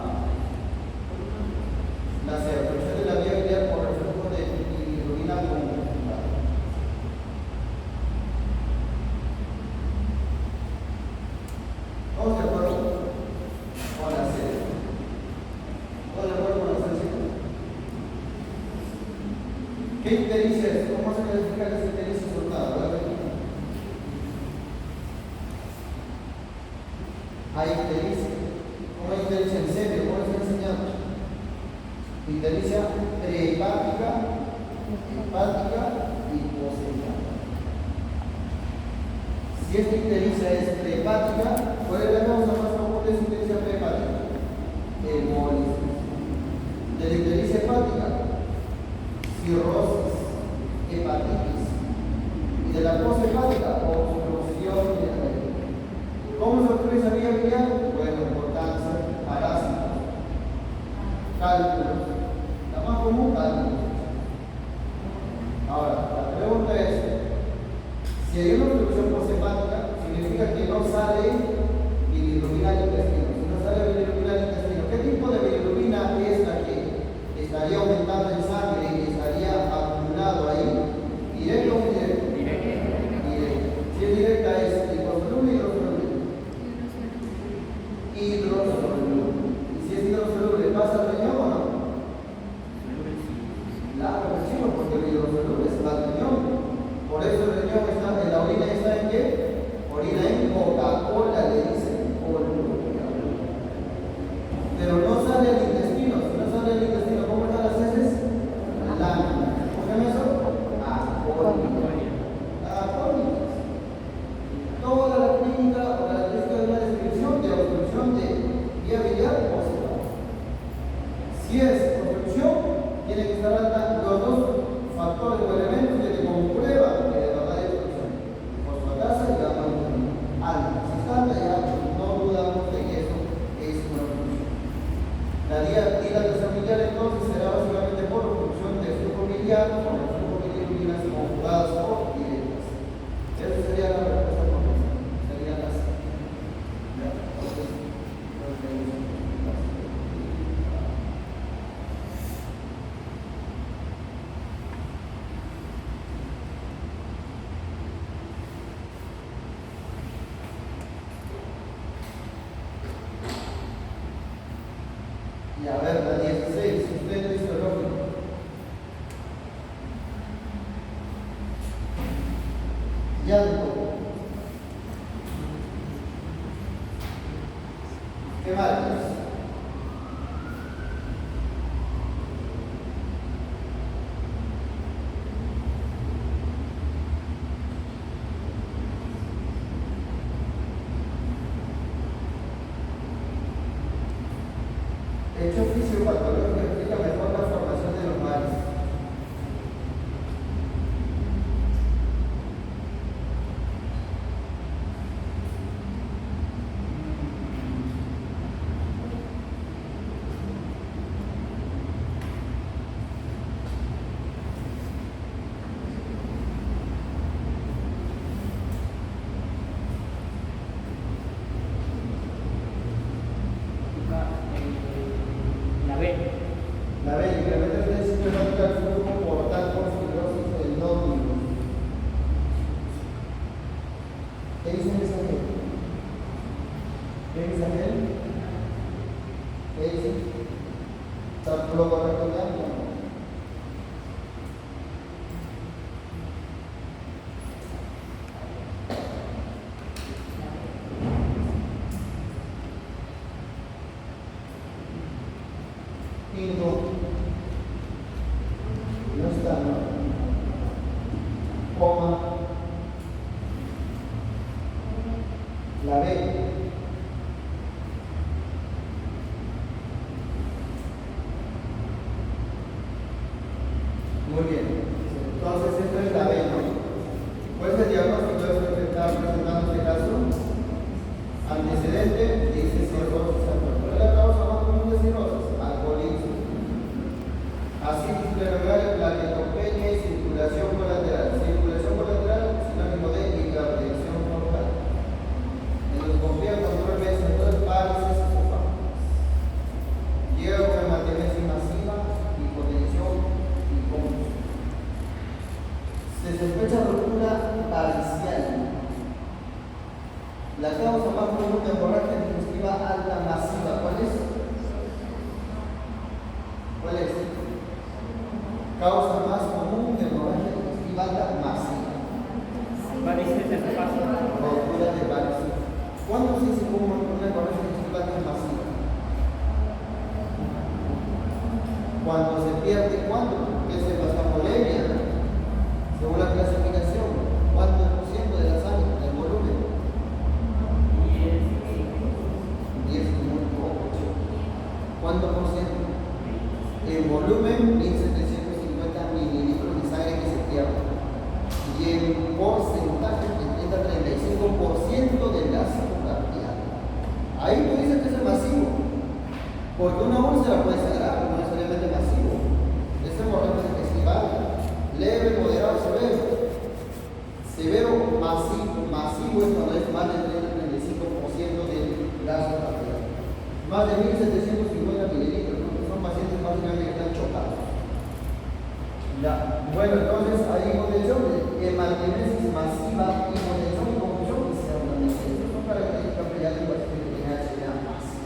La obstrucción de la vía biliar por reflujo de bilirrubina conjuntiva. ¿Todos de acuerdo con la serie? ¿Todos de acuerdo con la serie? ¿Qué ictericia es? ¿Cómo se clasifica las ictericias soltadas? Hay ictericia. ¿Cómo hay ictericia en serio? ¿Cómo les he enseñado? Ictericia prehepática, hepática y poshepática. Si esta ictericia es prehepática, ¿cuál es la causa más común de esa ictericia prehepática? Hemólisis. De la ictericia hepática, cirrosis, hepatitis. Y de la poshepática, obstrucción de la vía. ¿Cómo se obstruye esa vía biliar? Bueno, por cáncer, parásitos, cálculos. La más común, cálculos. Ahora, la pregunta es, si hay una obstrucción poshepática, significa que no sale bilirrubina al intestino. Si no sale bilirrubina al intestino, ¿qué tipo de bilirrubina es la que estaría aumentando en sangre y estaría acumulado ahí? ¿Directo o indirecto? Directo. Si es directa es liposoluble o hidrosoluble. Hidrosoluble. Y si es hidrosoluble, ¿pasa al riñón o no? Claro que sí, porque el hidrosoluble es el riñón. Por eso el riñón está, en la orina está en qué? Orina en Coca-Cola, le dicen polvo. Pero no sale al intestino. Si no sale al intestino, ¿cómo están las heces? Láminas. ¿Cómo se llama eso? Acónicas. Toda la clínica o característica de una descripción de obstrucción de vía biliar poshepática. Si es obstrucción, tiene que estar alta los dos factores o elementos que te comprueban que de verdad hay obstrucción. Fosfatasa y gamma glutamina. Alta. Si está alta, ya no dudamos de que eso es una obstrucción. La dilatación biliar entonces será básicamente por obstrucción de flujo biliar con el flujo de bilirrubinas conjugadas o directas. Esa sería la respuesta correcta. Sería la C. Y a ver, la 16, usted es histológico. Llanto. ¿Qué marcas? Hecho fisiopatológico explica mejor la formación de los mares. La B, incrementa el déficit hepático al flujo portal por fibrosis del nódulo. ¿Qué dice el mensaje? ¿Qué mensaje? ¿Qué dice? ¿Está lo correcto de algo? No está, ¿no? Coma. La B. Muy bien. Entonces, esto es la B, ¿no? ¿Cuál es el diagnóstico de esto que está presentando este caso? Antecedente, dice cirrosis. ¿Cuál es la causa más común de cirrosis? Alcoholismo. Así, pleurogral, plaquetopenia y circulación colateral. Circulación colateral, sinónimo Varices en el paso. Rotura de varices. ¿Cuándo se dice como una varices muscular es masiva? Cuando se pierde, ¿cuándo? ¿Qué es la vasculolemia? Según la clasificación, ¿cuánto por ciento de la sangre, del volumen? 10 es muy poco, chico. ¿Cuánto por ciento? En volumen, 1750 mililitros de sangre que se pierde. Y en porcentaje, el 30-35% del gasto cardíaco. Ahí tú dices que es masivo. Porque una úlcera puede ser grave, no necesariamente masivo. Es hemorragia testicular, leve, moderado, severo. Severo, masivo es cuando es más del 30-35% del gasto cardíaco. Más de 1750 mililitros, ¿no? Son pacientes básicamente que están chocados. Ya. Bueno, entonces hay hipotensión, hematemesis masiva, hipotensión y confusión que se llama también. Estas son características pediátricas que tienen HLA masiva.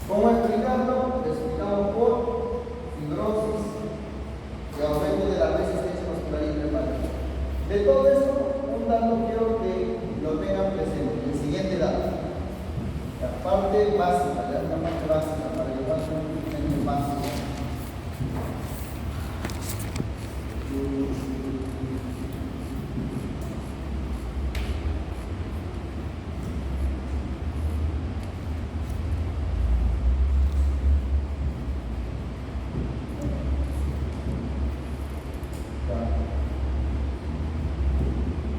¿Cómo explicarlo? Lo explicamos por fibrosis y aumento de la resistencia muscular intrahepatica. De todo esto, un dato quiero que lo tengan presente. El siguiente dato. La parte básica, la parte básica para llevar un básico.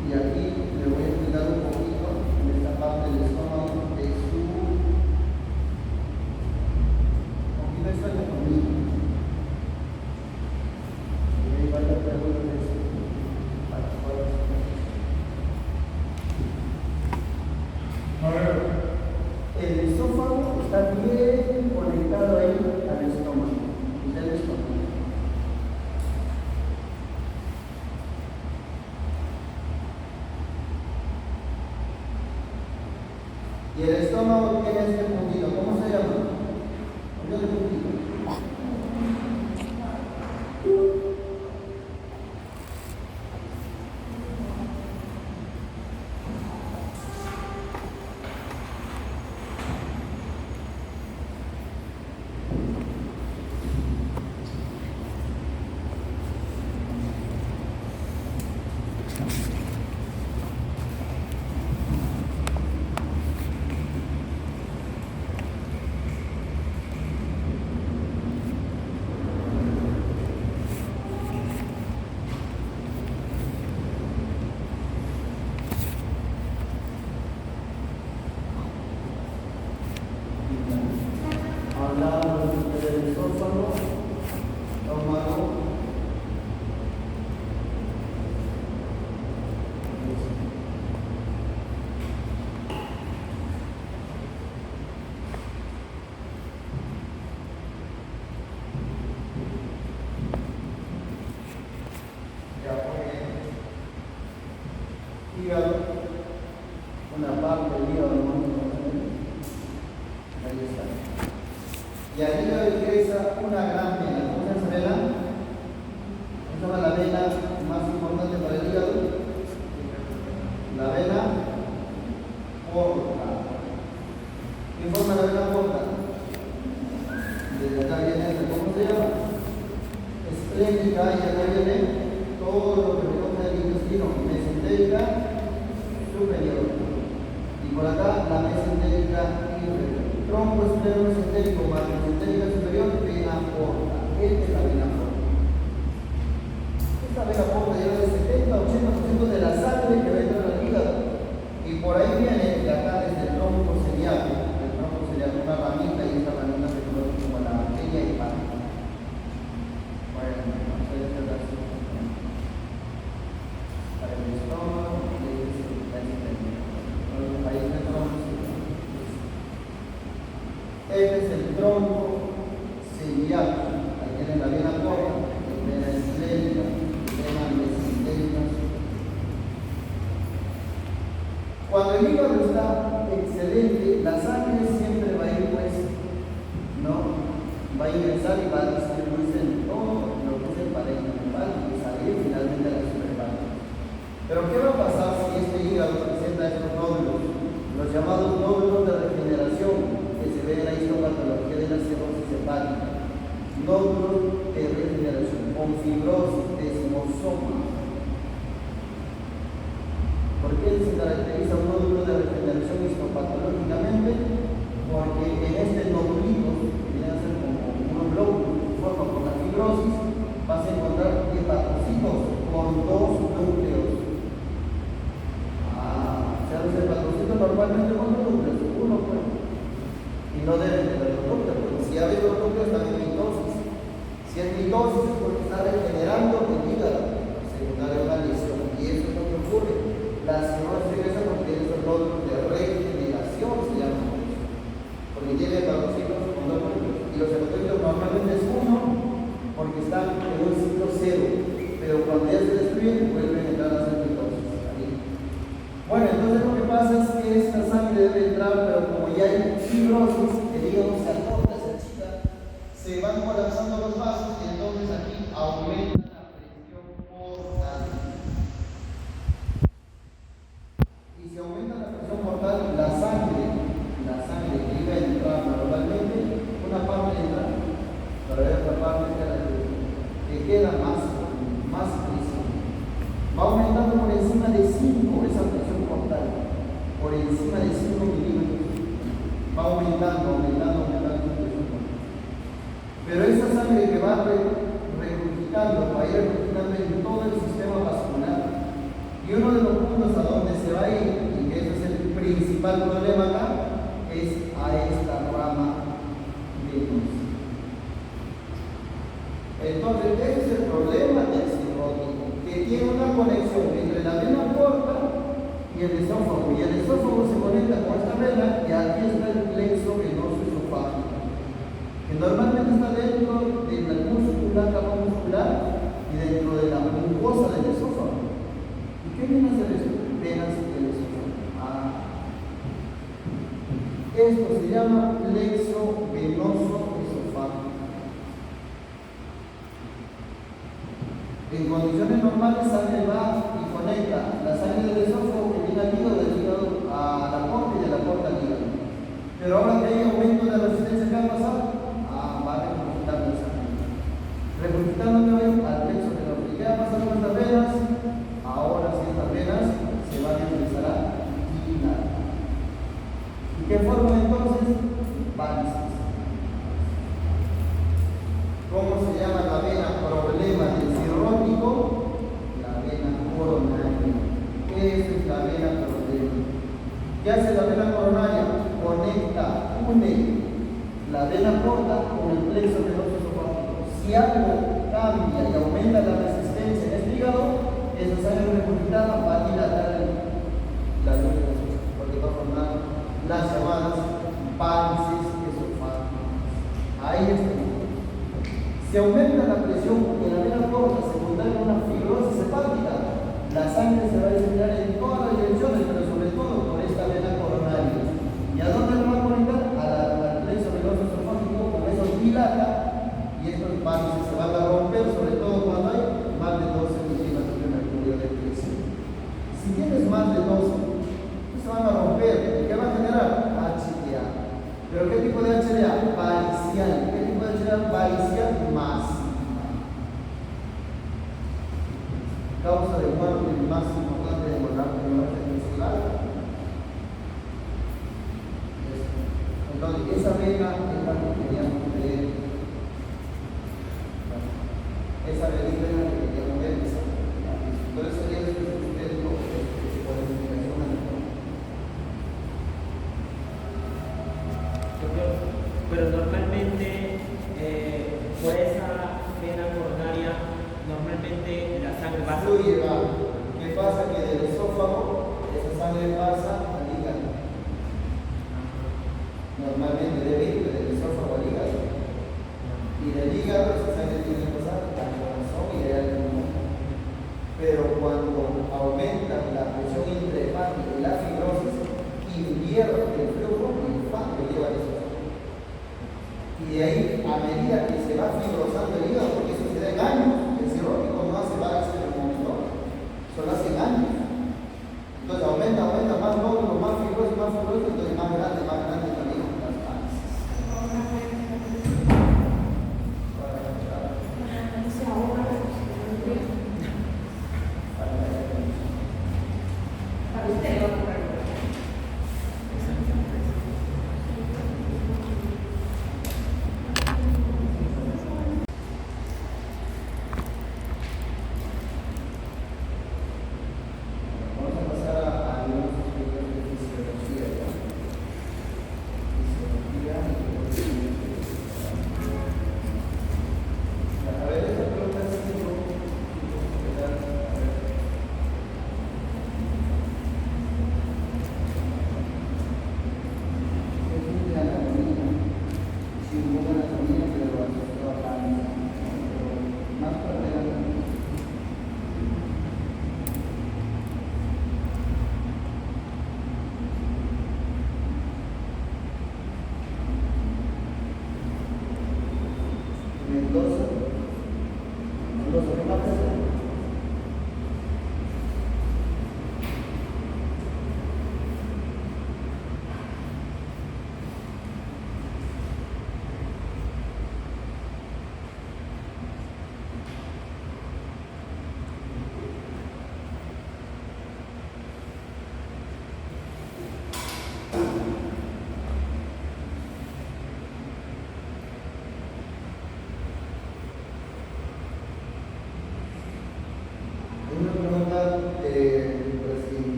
Y aquí le voy a explicar un poquito en esta parte del estómago de su poquito esto de conmigo. Y ahí va la pregunta de esto. El esófago está bien conectado ahí al estómago. Del estómago. Y el estómago tiene este puntito. ¿Cómo se llama? ¿Cómo es el puntito? Hablamos del esófago, estómago. Ya fue hígado, una parte del hígado, ahí está. Y al hígado ingresa una gran vena. ¿Cómo se llama esa vena? ¿Cómo se llama la vena más importante para el hígado? La vena porta. ¿Qué forma la vena porta? Desde acá viene esto. ¿Cómo se llama? Esplénica, y acá viene todo lo que recoge el intestino. Mesentérica superior. Y por acá la mesentérica inferior. Tronco externo mesentérico más mesentérica superior, vena porta. Esta es la vena porta. Esta vena porta lleva el 70-80% de la sangre que va a entrar al hígado. Y por ahí viene de acá desde el tronco celíaco. El tronco celíaco es una ramita y esta ramita se conoce como la arteria hepática. Bueno, vamos a ver esta relación. Para el estómago y el intestino. Ahí está el tronco. Este es el tronco celíaco. Ahí tienen la vena porta, la vena esclénica, la vena mesentérica. Cuando el hígado está excelente, la sangre siempre va a ir, pues, ¿no? Va a ingresar y va a distribuirse en todo lo que es el parénquima hepático y salir finalmente a la superhepática. Pero ¿qué va a pasar si este hígado presenta estos nódulos? Los llamados nódulos de regeneración que se ven en la histopatología de la cirrosis hepática. Nódulos de regeneración con fibrosis, desmosoma. ¿Por qué se caracteriza un nódulo de regeneración histopatológicamente? Porque en este nodulito, que viene a ser como unos glóbulos, forma con la fibrosis, vas a encontrar hepatocitos con dos núcleos. O sea, los hepatocitos normalmente con dos núcleos, uno pues, y no deben tener los núcleos, porque si hay dos núcleos están en mitosis. Si es mitosis es porque está regenerando el hígado, secundario a una lesión, y eso es lo que ocurre. La cirrosis regresa porque tiene esos nódulos de regeneración, se llaman, porque tiene hepatocitos con dos núcleos, y los hepatocitos normalmente es uno, porque están en un ciclo cero, pero cuando ya se destruyen vuelven a entrar a ser mitosis. Bueno, entonces lo que pasa es que esta sangre debe entrar, pero como ya hay fibrosis, el hígado se acorta, se achica, se van colapsando los vasos y entonces aquí aumenta la presión portal. Y si aumenta la presión portal, la sangre que iba a entrar normalmente, una parte entra, pero hay otra parte que queda más presión. Va aumentando por encima de 5 esa presión portal, por encima de 5 milímetros. Va aumentando esa presión portal. Pero esa sangre que va regurgitando, va a ir regurgitando en todo el sistema vascular. Y uno de los puntos a donde se va a ir, y que ese es el principal problema acá, es a esta rama venosa. Entonces, ese es el problema del cirrótico, que tiene una conexión entre la vena porta y el esófago. Y el esófago se conecta con esta vena, y aquí está el plexo venoso esofágico, que normalmente está dentro del músculo, la capa muscular, y dentro de la mucosa del esófago. ¿Y qué viene a hacer esto? Venas del esófago. Esto se llama plexo venoso esofágico. En condiciones normales sangre va y conecta la sangre del esófago que viene al hígado a la porta y de la porta al hígado. Pero ahora que hay aumento de resistencia, ¿qué va a pasar? Va regurgitando esa sangre. Regurgitando al plexo venoso. ¿Y qué va a pasar con estas venas? Ahora sí, estas venas se van a empezar a dilatar. ¿Y qué forman entonces? Varices. ¿Cómo se llama la vena problema del cirrótico? La vena coronaria. Esa es la vena problema. ¿Qué hace la vena coronaria? Une la vena porta con el plexo venoso esofágico. Si algo cambia y aumenta la resistencia en este hígado, esa sangre regurgitada va a dilatar la vena, porque va a formar las llamadas varices esofágicas. Ahí está. Si aumenta la presión en la vena porta secundaria a una fibrosis hepática, la sangre se va a desviar en todas las direcciones, pero sobre todo por esta vena coronaria. ¿Y a dónde lo va a conectar? Al plexo venoso esofágico, con eso dilata y estos varices se van a romper, sobre todo cuando hay más de 12 milímetros de mercurio de presión. Si tienes más de 12, se van a romper. ¿Qué va a generar? HDA. ¿Pero qué tipo de HDA? Varicial. ¿Qué tipo de HDA? Varicial masiva. Causa de muerte más importante de muerte muscular. Entonces, esa vena es la que queríamos ver. Esa venita es la que queríamos ver. Entonces, sería el sustento que puede explicación a pero normalmente por esa vena coronaria normalmente la sangre pasa. Fluye, ¿qué pasa? Que del esófago esa sangre pasa al hígado. Normalmente debe ir del esófago al hígado. Y del hígado esa sangre tiene que pasar al corazón y al pulmón. Pero cuando aumenta la presión intrahepática y la fibrosis, invierte el flujo y el linfático lleva eso. Y de ahí, a medida que se va fibrosando el hígado, porque eso se da en años, el cirrótico no hace varices en el momento, solo hace años.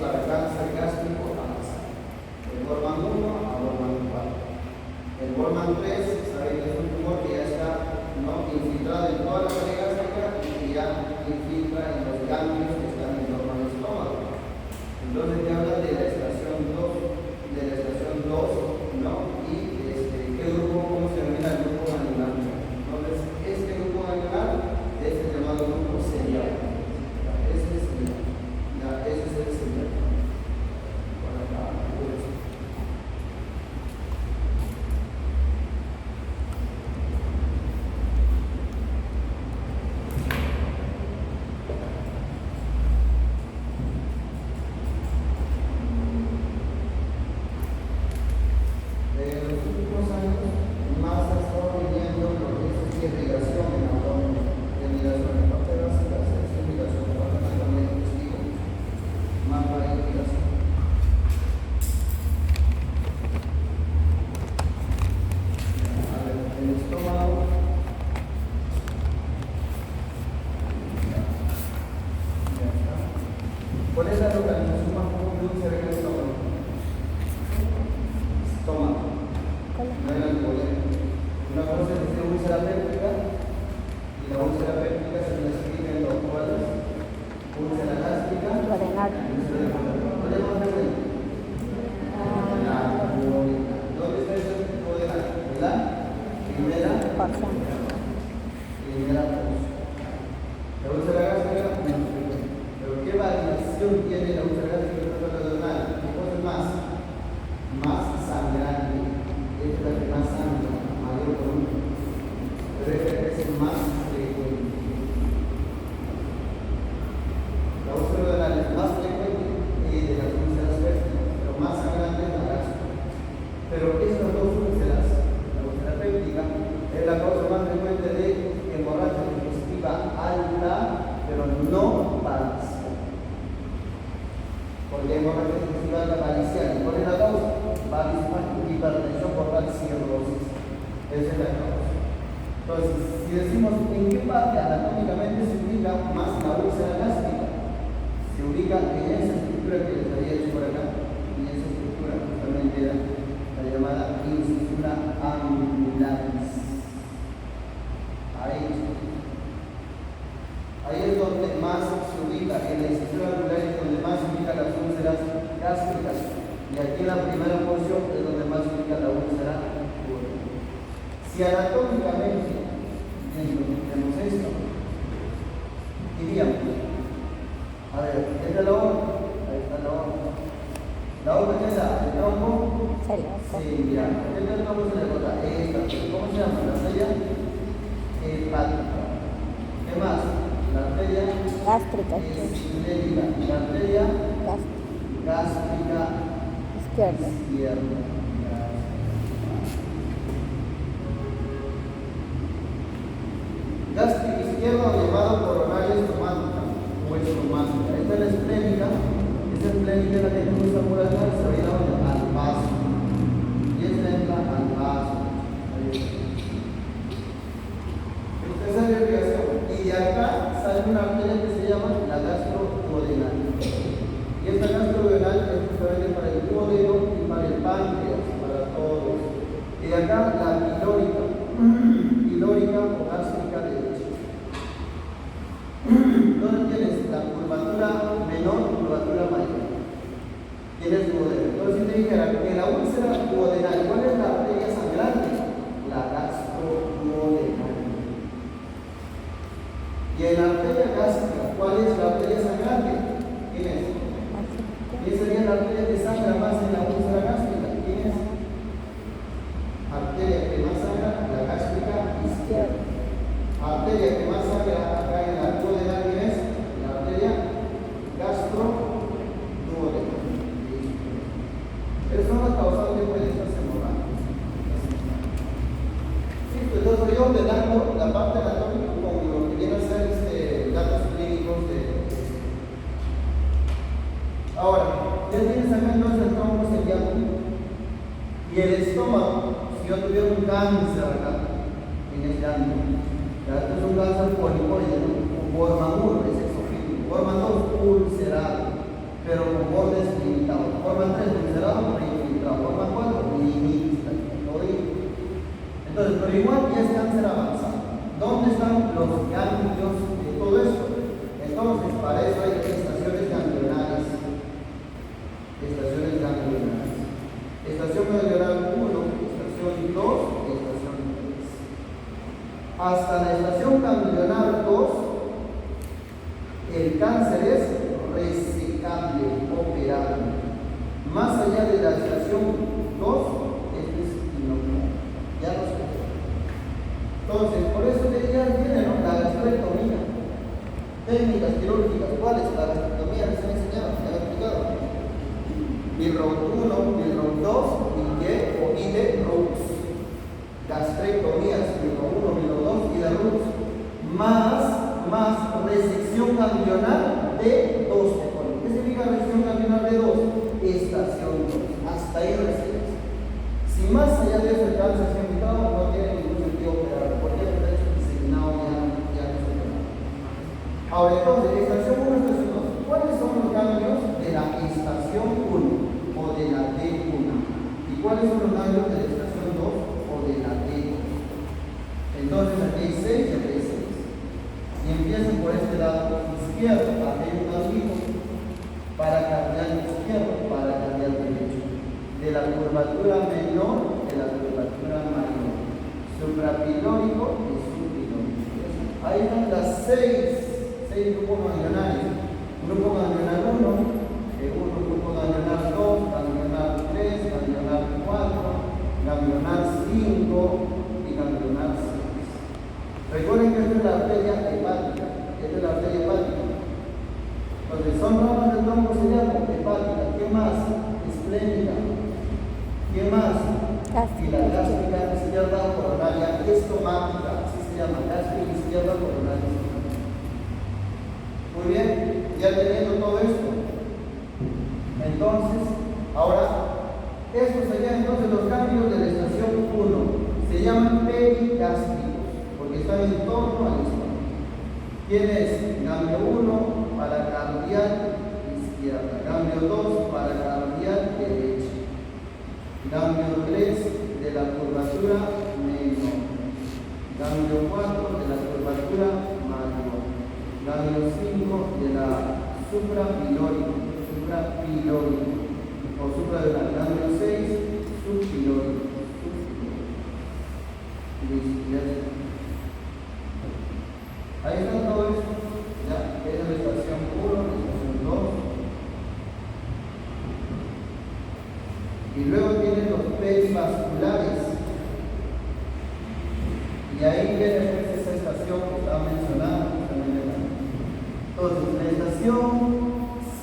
para cáncer gástrico avanzado. El Borman 1 a Borman 4. El Borman 3, saben que es un tumor que ya está infiltrado en toda la pared gástrica y que ya infiltra en los ganglios que están en torno al estómago. Entonces te habla de la estación 2, ¿no? Y qué grupo, cómo se denomina el grupo granular. Entonces, este grupo granular es el llamado grupo serial. Ese es el serial. Por acá, en los últimos años, más ha estado viniendo procesos de irrigación en el abdomen, de irrigación en parte de las células, de irrigación en parte del intestino, más para irrigación. A ver, el estómago. Ya está. ¿Cuál es la localización más común de un cerebro estómago? Estómago. No era el poder. Una cosa es la úlcera péptica y la úlcera péptica se clasifica en dos cuadros: úlcera gástrica y Duodenal. úlcera de duodeno. ¿Podemos ver? La duodena. ¿Dónde está ese duodena? La primera Porción. porción. La úlcera gástrica menos frecuente. Pero ¿qué variación tiene la úlcera gástrica respecto a la duodenal? ¿Qué cosa es más? Más sangrante. Esta es la que más sangra, mayor volumen. Pero esta es el más frecuente. La úlcera duodenal es más frecuente de las úlceras pépticas, pero más sangrante es la gástrica. Pero estas dos úlceras, la úlcera péptica, es la causa más frecuente de hemorragia digestiva alta, pero no parcial. Porque hemorragia digestiva alta parcial. ¿Y cuál es la causa? Hipertensión portal, cirrosis. Esa es la causa. Entonces, si decimos en qué parte anatómicamente se ubica más la úlcera gástrica, se ubica en esa estructura que les había hecho por acá, y esa estructura justamente era la llamada incisura angularis. Ahí es donde más se ubica, en la incisura angularis es donde más se ubican las úlceras gástricas. Y aquí en la primera porción es donde más se ubica la úlcera duodenal. Si anatómicamente tenemos esto, diríamos, a ver, ¿esta es la hoja? Ahí está la hoja. La hoja que es el tronco. Sí, ya. ¿Qué es el tronco se le corta? Esta. ¿Cómo se llama? La arteria hepática. ¿Qué más? La arteria Gástrica. esclérica. La arteria gástrica Izquierda. izquierda. Gástrica izquierda o llamado coronaria estomática o estomática. Esta es la esplénica. Esa esplénica es la que cruza por acá y se va a ir al vaso. Y esta entra al vaso. Ahí está. Esta es la irrigación. Y de acá sale una arteria que se llama la gastroduodenal. Y esta gastroduodenal es justamente para el duodeno y para el páncreas, para todos. Y de acá la pilórica o gástrica derecha. ¿Dónde tienes la curvatura menor y curvatura mayor? Tienes duodeno. Entonces, si te dijera que la úlcera duodenal, ¿cuál es la arteria sangrante? La gastroduodenal. Y en la arteria gástrica, ¿cuál es la arteria sangrante? ¿Quién es? ¿Quién sería la arteria que sangra más en la úlcera gástrica? ¿Quién es? Arteria que más sangra, la gástrica izquierda. Arteria que más sangra acá en la duodenal, ¿quién es? La arteria gastroduodenal. Esas son las causantes de estas hemorragias. Entonces estoy ordenando la parte anatómica con lo que viene a ser datos clínicos de ahora, ya tienes acá entonces el tronco serial y el estómago. Si yo tuviera un cáncer acá en el ángulo, esto es un cáncer polipoide, ¿no? Un Borman 1 es exofílico, Borman 2 ulcerado. pero con bordes limitados. Forma 3, pincelado, infiltrado. Forma 4, limita. Entonces, pero igual ya es cáncer avanzado. ¿Dónde están los ganglios de todo esto? Entonces, para eso hay estaciones ganglionares. Estaciones ganglionares. Estación ganglionar 1, estación 2, estación 3. Hasta la estación ganglionar 2, el cáncer es resecable, operable. Más allá de la estación 2, este es inocuo. Ya no se puede. Entonces, por eso que ya viene, ¿no? La gastrectomía. Técnicas quirúrgicas, ¿cuáles? La gastrectomía les he enseñado, les he explicado. Milrout 1, Milrout 2, o Rux. Gastrectomías, Milrout 1, Milrout 2, Rux. Más resección ganglionar de 2. ¿Qué significa resección ganglionar de 2? Estación 2. Hasta ahí recibes. Si más allá de eso el cáncer se ha invitado, no tiene ningún sentido operar. Porque el hecho diseminado ya no se opera. Ahora entonces, estación 1, estación 2. ¿Cuáles son los ganglios de la estación 1 o de la D1? ¿Y cuáles son los ganglios de la estación 2 o de la D2? Entonces aquí hay 6 y aquí hay 6. Y empiezan por este lado izquierdo, aquí hay un ganglio para cardial izquierdo, para cardial derecho. De la curvatura menor, de la curvatura mayor. Suprapilórico y subpilórico. Ahí están las 6 grupos ganglionares. Grupo ganglionar 1, grupo ganglionar 2, ganglionar 3, ganglionar 4, ganglionar 5 y ganglionar 6. Recuerden que esta es la arteria hepática. Esta es la arteria hepática. Entonces, son ramas del tronco ciliaco, hepática. ¿Qué más? Esplénica. ¿Qué más? Y la gástrica izquierda coronaria estomática. Así se llama, gástrica izquierda coronaria estomática. Muy bien, ya teniendo todo esto. Entonces, ahora, estos serían entonces los ganglios de la estación 1. Se llaman perigástricos, porque están en torno al estómago. Tienes ganglio 1 para cardial izquierda, ganglio 2 para cardial derecha, ganglio 3 de la curvatura menor, ganglio 4 de la curvatura mayor, ganglio 5 de la suprapilórica o suprarenal, ganglio 6 subpilórico. Ahí está todo esto. Ya, esa es la estación 1, la estación 2. Y luego tienen los perivasculares. Y ahí viene pues esa estación que estaba mencionando. Entonces, la estación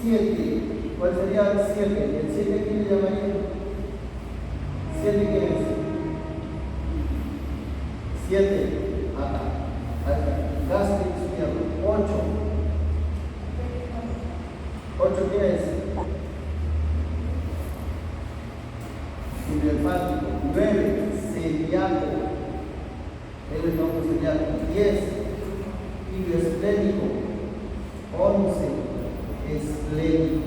7. ¿Cuál sería el 7? ¿El 7 quién le llamaría? ¿7 qué es? 7. Acá. Gástrico izquierdo. 8. 8 ¿qué es? Sublefático. 9. Celíaco. El tronco celíaco. 10. Ilioesplénico. 11. Esplénico.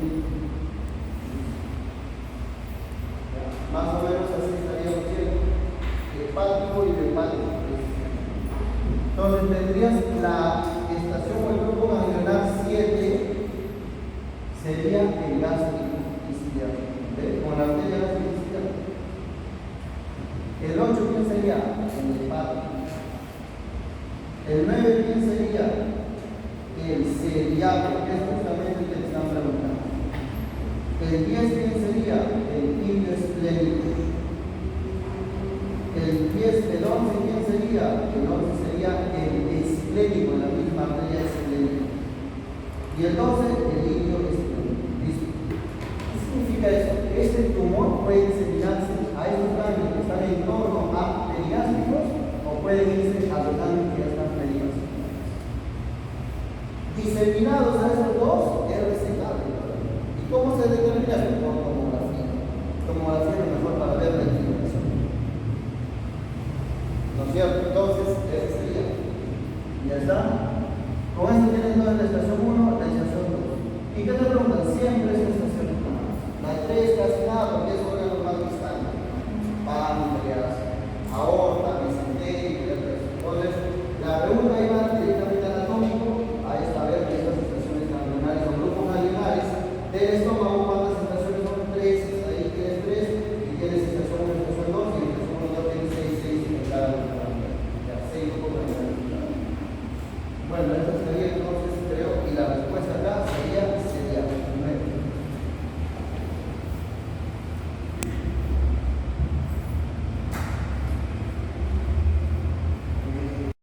Más o menos así estaríamos viendo. Hepático y hepático. Entonces tendrías la estación o el grupo ganglionar 7 sería el gástrico izquierdo, con la arteria gástrica izquierda. El 8 ¿quién sería? El hepático. El 9 ¿quién sería? El celíaco, que es justamente el que te están preguntando. El 10 ¿quién sería? El ilioesplénico. El 11 ¿quién sería? El 11 sería el esplénico, la misma arteria esplénica. Y el 12, el ilioesplénico. ¿Listo? ¿Qué significa eso? Este tumor puede diseminarse a estos ganglios que están en torno a perigástricos o pueden irse a los ganglios que ya están perigástricos. Diseminados a estos dos es resecable. ¿Y cómo se determina? Por tomografía. Tomografía es lo mejor para ver la inclinación. ¿No es cierto? Entonces, ese sería. ¿Ya está? Con esto tienen toda la estación 1, la estación 2. ¿Y qué te preguntan? Siempre es estaciones humanas. La de 3 casi nada porque es órgano más distante. Páncreas, aorta, mesenterio, entonces la pregunta ahí va directamente anatómico, ahí está a ver que estas estaciones ganglionares son grupos ganglionares del estómago. ¿Cuántas estaciones son? 3, ahí tienes 3 y tienes estación 1, estación 2 y estación 1, 2 tienes 6 en cada grupo ganglionario. Ya, 6 grupos ganglionares. Bueno, esto sería entonces